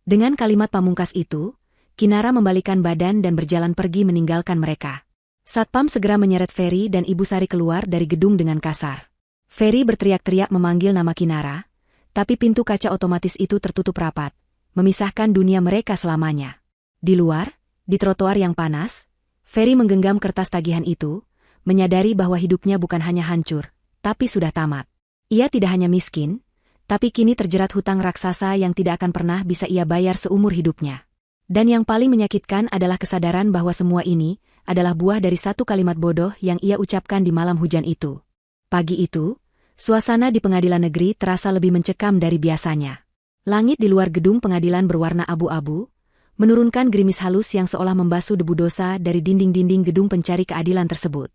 Dengan kalimat pamungkas itu, Kinara membalikan badan dan berjalan pergi meninggalkan mereka. Satpam segera menyeret Ferry dan Ibu Sari keluar dari gedung dengan kasar. Ferry berteriak-teriak memanggil nama Kinara, tapi pintu kaca otomatis itu tertutup rapat, memisahkan dunia mereka selamanya. Di luar, di trotoar yang panas, Ferry menggenggam kertas tagihan itu, menyadari bahwa hidupnya bukan hanya hancur, tapi sudah tamat. Ia tidak hanya miskin, tapi kini terjerat hutang raksasa yang tidak akan pernah bisa ia bayar seumur hidupnya. Dan yang paling menyakitkan adalah kesadaran bahwa semua ini adalah buah dari satu kalimat bodoh yang ia ucapkan di malam hujan itu. Pagi itu, suasana di pengadilan negeri terasa lebih mencekam dari biasanya. Langit di luar gedung pengadilan berwarna abu-abu, menurunkan gerimis halus yang seolah membasuh debu dosa dari dinding-dinding gedung pencari keadilan tersebut.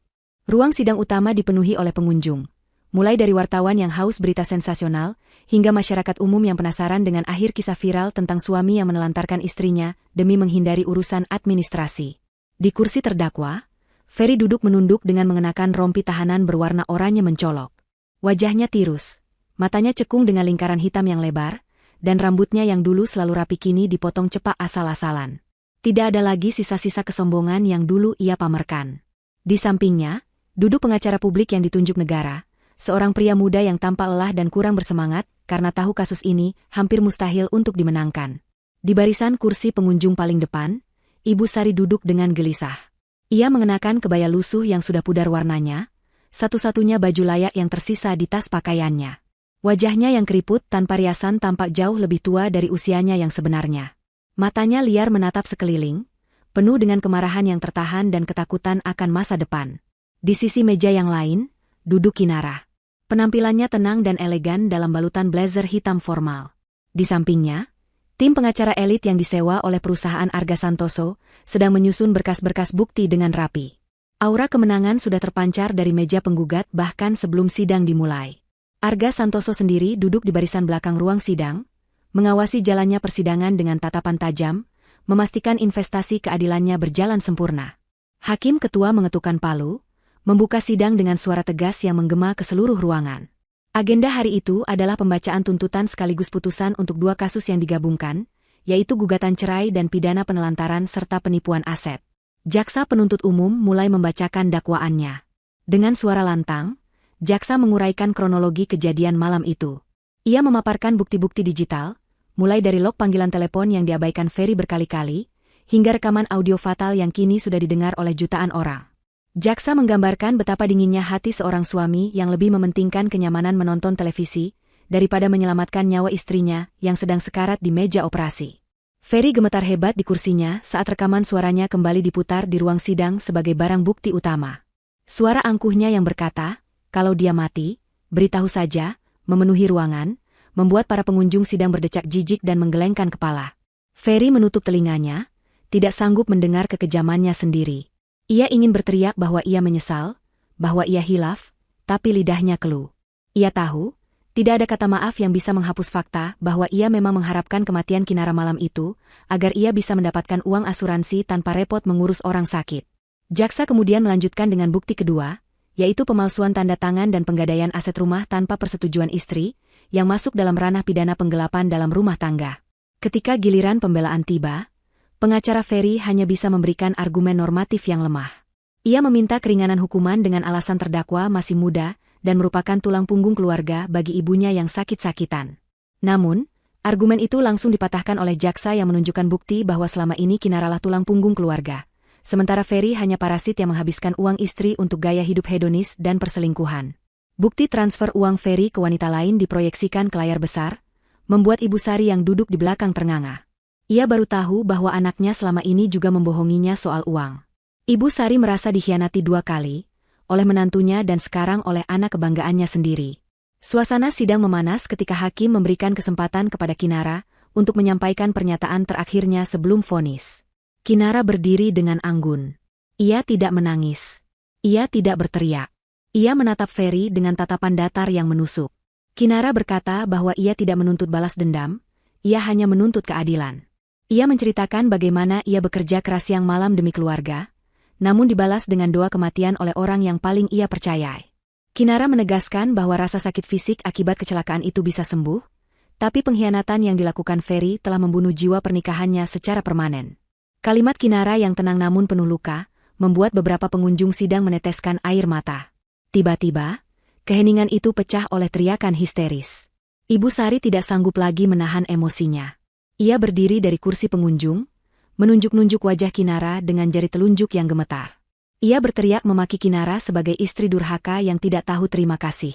Ruang sidang utama dipenuhi oleh pengunjung, mulai dari wartawan yang haus berita sensasional, hingga masyarakat umum yang penasaran dengan akhir kisah viral tentang suami yang menelantarkan istrinya demi menghindari urusan administrasi. Di kursi terdakwa, Ferry duduk menunduk dengan mengenakan rompi tahanan berwarna oranye mencolok. Wajahnya tirus, matanya cekung dengan lingkaran hitam yang lebar, dan rambutnya yang dulu selalu rapi kini dipotong cepak asal-asalan. Tidak ada lagi sisa-sisa kesombongan yang dulu ia pamerkan. Di sampingnya, duduk pengacara publik yang ditunjuk negara, seorang pria muda yang tampak lelah dan kurang bersemangat, karena tahu kasus ini hampir mustahil untuk dimenangkan. Di barisan kursi pengunjung paling depan, Ibu Sari duduk dengan gelisah. Ia mengenakan kebaya lusuh yang sudah pudar warnanya, satu-satunya baju layak yang tersisa di tas pakaiannya. Wajahnya yang keriput tanpa riasan tampak jauh lebih tua dari usianya yang sebenarnya. Matanya liar menatap sekeliling, penuh dengan kemarahan yang tertahan dan ketakutan akan masa depan. Di sisi meja yang lain, duduk Kinara. Penampilannya tenang dan elegan dalam balutan blazer hitam formal. Di sampingnya, tim pengacara elit yang disewa oleh perusahaan Arga Santoso sedang menyusun berkas-berkas bukti dengan rapi. Aura kemenangan sudah terpancar dari meja penggugat bahkan sebelum sidang dimulai. Arga Santoso sendiri duduk di barisan belakang ruang sidang, mengawasi jalannya persidangan dengan tatapan tajam, memastikan investasi keadilannya berjalan sempurna. Hakim ketua mengetukkan palu, membuka sidang dengan suara tegas yang menggema ke seluruh ruangan. Agenda hari itu adalah pembacaan tuntutan sekaligus putusan untuk 2 kasus yang digabungkan, yaitu gugatan cerai dan pidana penelantaran serta penipuan aset. Jaksa penuntut umum mulai membacakan dakwaannya. Dengan suara lantang, jaksa menguraikan kronologi kejadian malam itu. Ia memaparkan bukti-bukti digital, mulai dari log panggilan telepon yang diabaikan Ferry berkali-kali, hingga rekaman audio fatal yang kini sudah didengar oleh jutaan orang. Jaksa menggambarkan betapa dinginnya hati seorang suami yang lebih mementingkan kenyamanan menonton televisi, daripada menyelamatkan nyawa istrinya yang sedang sekarat di meja operasi. Ferry gemetar hebat di kursinya saat rekaman suaranya kembali diputar di ruang sidang sebagai barang bukti utama. Suara angkuhnya yang berkata, "Kalau dia mati, beritahu saja," memenuhi ruangan, membuat para pengunjung sidang berdecak jijik dan menggelengkan kepala. Ferry menutup telinganya, tidak sanggup mendengar kekejamannya sendiri. Ia ingin berteriak bahwa ia menyesal, bahwa ia hilaf, tapi lidahnya keluh. Ia tahu, tidak ada kata maaf yang bisa menghapus fakta bahwa ia memang mengharapkan kematian Kinara malam itu, agar ia bisa mendapatkan uang asuransi tanpa repot mengurus orang sakit. Jaksa kemudian melanjutkan dengan bukti kedua, yaitu pemalsuan tanda tangan dan penggadaian aset rumah tanpa persetujuan istri, yang masuk dalam ranah pidana penggelapan dalam rumah tangga. Ketika giliran pembelaan tiba, pengacara Ferry hanya bisa memberikan argumen normatif yang lemah. Ia meminta keringanan hukuman dengan alasan terdakwa masih muda dan merupakan tulang punggung keluarga bagi ibunya yang sakit-sakitan. Namun, argumen itu langsung dipatahkan oleh jaksa yang menunjukkan bukti bahwa selama ini Kinaralah tulang punggung keluarga. Sementara Ferry hanya parasit yang menghabiskan uang istri untuk gaya hidup hedonis dan perselingkuhan. Bukti transfer uang Ferry ke wanita lain diproyeksikan ke layar besar, membuat Ibu Sari yang duduk di belakang ternganga. Ia baru tahu bahwa anaknya selama ini juga membohonginya soal uang. Ibu Sari merasa dikhianati 2 kali, oleh menantunya dan sekarang oleh anak kebanggaannya sendiri. Suasana sidang memanas ketika hakim memberikan kesempatan kepada Kinara untuk menyampaikan pernyataan terakhirnya sebelum vonis. Kinara berdiri dengan anggun. Ia tidak menangis. Ia tidak berteriak. Ia menatap Ferry dengan tatapan datar yang menusuk. Kinara berkata bahwa ia tidak menuntut balas dendam, ia hanya menuntut keadilan. Ia menceritakan bagaimana ia bekerja keras siang malam demi keluarga, namun dibalas dengan doa kematian oleh orang yang paling ia percayai. Kinara menegaskan bahwa rasa sakit fisik akibat kecelakaan itu bisa sembuh, tapi pengkhianatan yang dilakukan Ferry telah membunuh jiwa pernikahannya secara permanen. Kalimat Kinara yang tenang namun penuh luka, membuat beberapa pengunjung sidang meneteskan air mata. Tiba-tiba, keheningan itu pecah oleh teriakan histeris. Ibu Sari tidak sanggup lagi menahan emosinya. Ia berdiri dari kursi pengunjung, menunjuk-nunjuk wajah Kinara dengan jari telunjuk yang gemetar. Ia berteriak memaki Kinara sebagai istri durhaka yang tidak tahu terima kasih.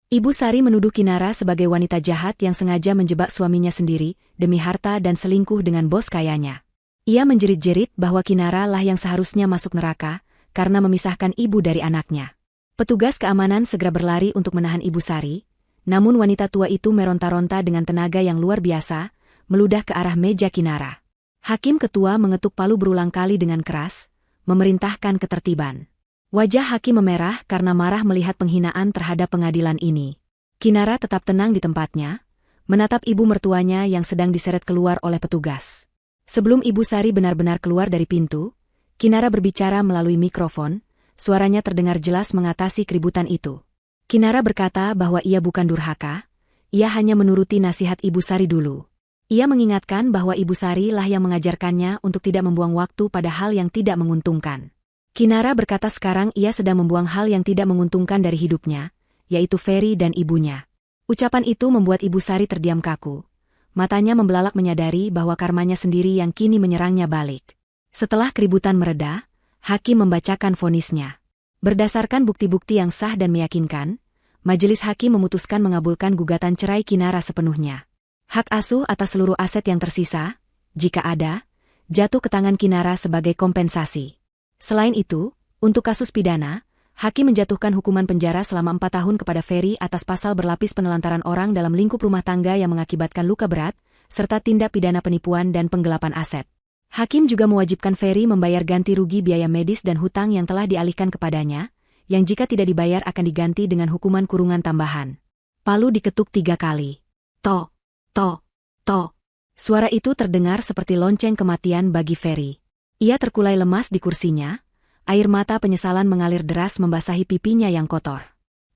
Ibu Sari menuduh Kinara sebagai wanita jahat yang sengaja menjebak suaminya sendiri demi harta dan selingkuh dengan bos kayanya. Ia menjerit-jerit bahwa Kinara lah yang seharusnya masuk neraka karena memisahkan ibu dari anaknya. Petugas keamanan segera berlari untuk menahan Ibu Sari, namun wanita tua itu meronta-ronta dengan tenaga yang luar biasa, meludah ke arah meja Kinara. Hakim ketua mengetuk palu berulang kali dengan keras, memerintahkan ketertiban. Wajah hakim memerah karena marah melihat penghinaan terhadap pengadilan ini. Kinara tetap tenang di tempatnya, menatap ibu mertuanya yang sedang diseret keluar oleh petugas. Sebelum Ibu Sari benar-benar keluar dari pintu, Kinara berbicara melalui mikrofon, suaranya terdengar jelas mengatasi keributan itu. Kinara berkata bahwa ia bukan durhaka, ia hanya menuruti nasihat Ibu Sari dulu. Ia mengingatkan bahwa Ibu Sari lah yang mengajarkannya untuk tidak membuang waktu pada hal yang tidak menguntungkan. Kinara berkata sekarang ia sedang membuang hal yang tidak menguntungkan dari hidupnya, yaitu Ferry dan ibunya. Ucapan itu membuat Ibu Sari terdiam kaku. Matanya membelalak menyadari bahwa karmanya sendiri yang kini menyerangnya balik. Setelah keributan mereda, hakim membacakan vonisnya. Berdasarkan bukti-bukti yang sah dan meyakinkan, majelis hakim memutuskan mengabulkan gugatan cerai Kinara sepenuhnya. Hak asuh atas seluruh aset yang tersisa, jika ada, jatuh ke tangan Kinara sebagai kompensasi. Selain itu, untuk kasus pidana, Hakim menjatuhkan hukuman penjara selama 4 tahun kepada Ferry atas pasal berlapis penelantaran orang dalam lingkup rumah tangga yang mengakibatkan luka berat, serta tindak pidana penipuan dan penggelapan aset. Hakim juga mewajibkan Ferry membayar ganti rugi biaya medis dan hutang yang telah dialihkan kepadanya, yang jika tidak dibayar akan diganti dengan hukuman kurungan tambahan. Palu diketuk 3 kali. Tok, tok, tok. Suara itu terdengar seperti lonceng kematian bagi Ferry. Ia terkulai lemas di kursinya, air mata penyesalan mengalir deras membasahi pipinya yang kotor.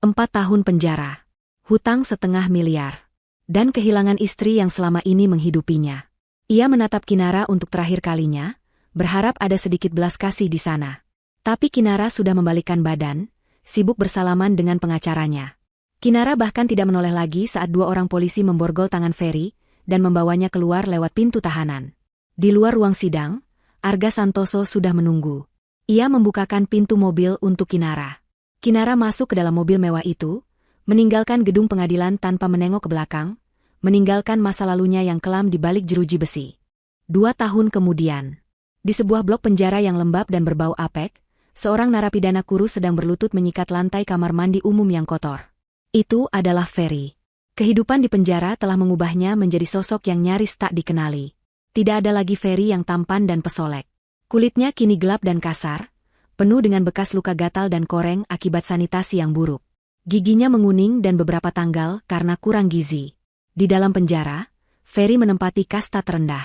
4 tahun penjara, hutang 500 miliar, dan kehilangan istri yang selama ini menghidupinya. Ia menatap Kinara untuk terakhir kalinya, berharap ada sedikit belas kasih di sana. Tapi Kinara sudah membalikkan badan, sibuk bersalaman dengan pengacaranya. Kinara bahkan tidak menoleh lagi saat 2 orang polisi memborgol tangan Ferry dan membawanya keluar lewat pintu tahanan. Di luar ruang sidang, Arga Santoso sudah menunggu. Ia membukakan pintu mobil untuk Kinara. Kinara masuk ke dalam mobil mewah itu, meninggalkan gedung pengadilan tanpa menengok ke belakang, meninggalkan masa lalunya yang kelam di balik jeruji besi. 2 tahun kemudian, di sebuah blok penjara yang lembab dan berbau apek, seorang narapidana kurus sedang berlutut menyikat lantai kamar mandi umum yang kotor. Itu adalah Ferry. Kehidupan di penjara telah mengubahnya menjadi sosok yang nyaris tak dikenali. Tidak ada lagi Ferry yang tampan dan pesolek. Kulitnya kini gelap dan kasar, penuh dengan bekas luka gatal dan koreng akibat sanitasi yang buruk. Giginya menguning dan beberapa tanggal karena kurang gizi. Di dalam penjara, Ferry menempati kasta terendah.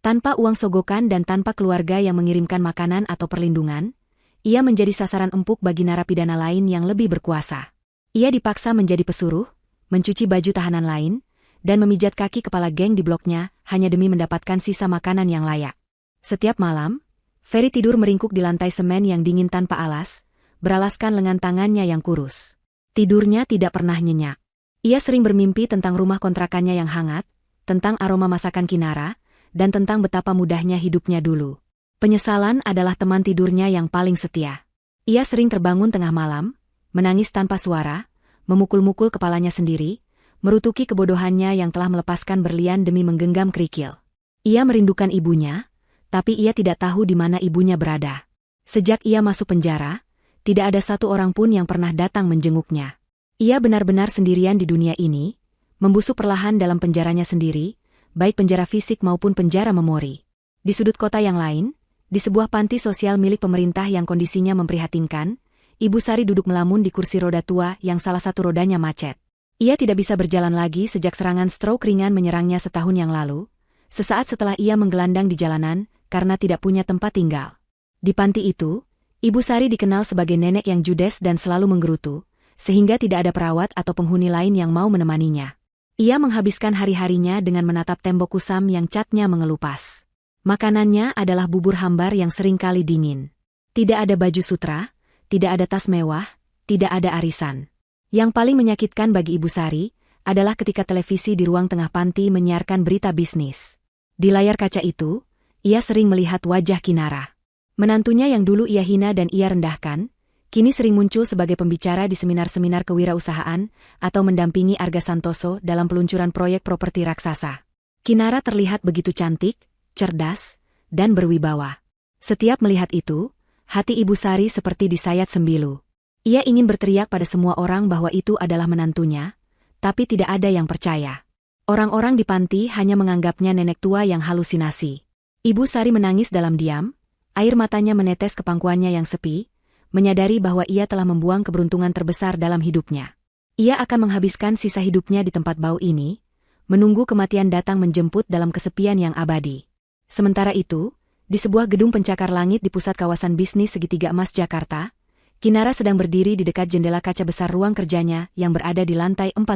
Tanpa uang sogokan dan tanpa keluarga yang mengirimkan makanan atau perlindungan, ia menjadi sasaran empuk bagi narapidana lain yang lebih berkuasa. Ia dipaksa menjadi pesuruh, mencuci baju tahanan lain, dan memijat kaki kepala geng di bloknya hanya demi mendapatkan sisa makanan yang layak. Setiap malam, Ferry tidur meringkuk di lantai semen yang dingin tanpa alas, beralaskan lengan tangannya yang kurus. Tidurnya tidak pernah nyenyak. Ia sering bermimpi tentang rumah kontrakannya yang hangat, tentang aroma masakan Kinara, dan tentang betapa mudahnya hidupnya dulu. Penyesalan adalah teman tidurnya yang paling setia. Ia sering terbangun tengah malam, menangis tanpa suara, memukul-mukul kepalanya sendiri, merutuki kebodohannya yang telah melepaskan berlian demi menggenggam kerikil. Ia merindukan ibunya, tapi ia tidak tahu di mana ibunya berada. Sejak ia masuk penjara, tidak ada satu orang pun yang pernah datang menjenguknya. Ia benar-benar sendirian di dunia ini, membusuk perlahan dalam penjaranya sendiri, baik penjara fisik maupun penjara memori. Di sudut kota yang lain, di sebuah panti sosial milik pemerintah yang kondisinya memprihatinkan, Ibu Sari duduk melamun di kursi roda tua yang salah satu rodanya macet. Ia tidak bisa berjalan lagi sejak serangan stroke ringan menyerangnya setahun yang lalu, sesaat setelah ia menggelandang di jalanan karena tidak punya tempat tinggal. Di panti itu, Ibu Sari dikenal sebagai nenek yang judes dan selalu menggerutu, sehingga tidak ada perawat atau penghuni lain yang mau menemaninya. Ia menghabiskan hari-harinya dengan menatap tembok kusam yang catnya mengelupas. Makanannya adalah bubur hambar yang seringkali dingin. Tidak ada baju sutra, tidak ada tas mewah, tidak ada arisan. Yang paling menyakitkan bagi Ibu Sari adalah ketika televisi di ruang tengah panti menyiarkan berita bisnis. Di layar kaca itu, ia sering melihat wajah Kinara. Menantunya yang dulu ia hina dan ia rendahkan, kini sering muncul sebagai pembicara di seminar-seminar kewirausahaan atau mendampingi Arga Santoso dalam peluncuran proyek properti raksasa. Kinara terlihat begitu cantik, cerdas, dan berwibawa. Setiap melihat itu, hati Ibu Sari seperti disayat sembilu. Ia ingin berteriak pada semua orang bahwa itu adalah menantunya, tapi tidak ada yang percaya. Orang-orang di panti hanya menganggapnya nenek tua yang halusinasi. Ibu Sari menangis dalam diam, air matanya menetes ke pangkuannya yang sepi, menyadari bahwa ia telah membuang keberuntungan terbesar dalam hidupnya. Ia akan menghabiskan sisa hidupnya di tempat bau ini, menunggu kematian datang menjemput dalam kesepian yang abadi. Sementara itu, di sebuah gedung pencakar langit di pusat kawasan bisnis segitiga emas Jakarta, Kinara sedang berdiri di dekat jendela kaca besar ruang kerjanya yang berada di lantai 40.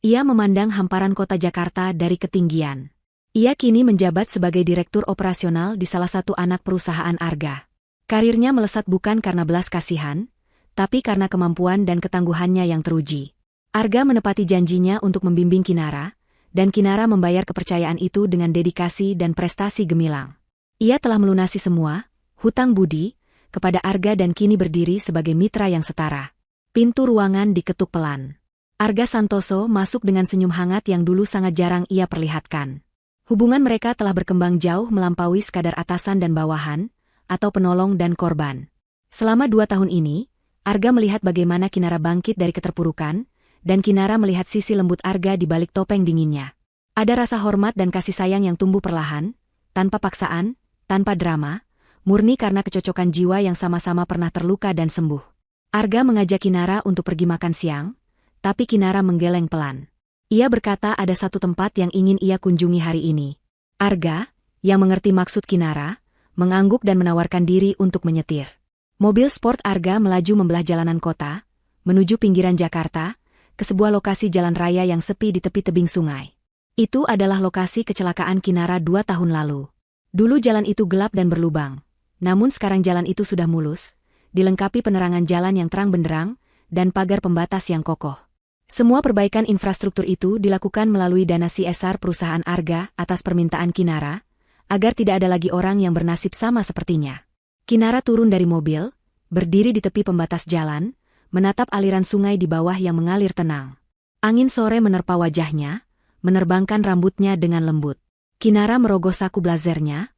Ia memandang hamparan kota Jakarta dari ketinggian. Ia kini menjabat sebagai direktur operasional di salah satu anak perusahaan Arga. Karirnya melesat bukan karena belas kasihan, tapi karena kemampuan dan ketangguhannya yang teruji. Arga menepati janjinya untuk membimbing Kinara, dan Kinara membayar kepercayaan itu dengan dedikasi dan prestasi gemilang. Ia telah melunasi semua hutang budi kepada Arga dan kini berdiri sebagai mitra yang setara. Pintu ruangan diketuk pelan. Arga Santoso masuk dengan senyum hangat yang dulu sangat jarang ia perlihatkan. Hubungan mereka telah berkembang jauh melampaui sekadar atasan dan bawahan, atau penolong dan korban. Selama 2 tahun ini, Arga melihat bagaimana Kinara bangkit dari keterpurukan, dan Kinara melihat sisi lembut Arga di balik topeng dinginnya. Ada rasa hormat dan kasih sayang yang tumbuh perlahan, tanpa paksaan, tanpa drama, murni karena kecocokan jiwa yang sama-sama pernah terluka dan sembuh. Arga mengajak Kinara untuk pergi makan siang, tapi Kinara menggeleng pelan. Ia berkata ada satu tempat yang ingin ia kunjungi hari ini. Arga, yang mengerti maksud Kinara, mengangguk dan menawarkan diri untuk menyetir. Mobil sport Arga melaju membelah jalanan kota, menuju pinggiran Jakarta, ke sebuah lokasi jalan raya yang sepi di tepi tebing sungai. Itu adalah lokasi kecelakaan Kinara 2 tahun lalu. Dulu jalan itu gelap dan berlubang, namun sekarang jalan itu sudah mulus, dilengkapi penerangan jalan yang terang benderang, dan pagar pembatas yang kokoh. Semua perbaikan infrastruktur itu dilakukan melalui dana CSR perusahaan Arga atas permintaan Kinara, agar tidak ada lagi orang yang bernasib sama sepertinya. Kinara turun dari mobil, berdiri di tepi pembatas jalan, menatap aliran sungai di bawah yang mengalir tenang. Angin sore menerpa wajahnya, menerbangkan rambutnya dengan lembut. Kinara merogoh saku blazernya,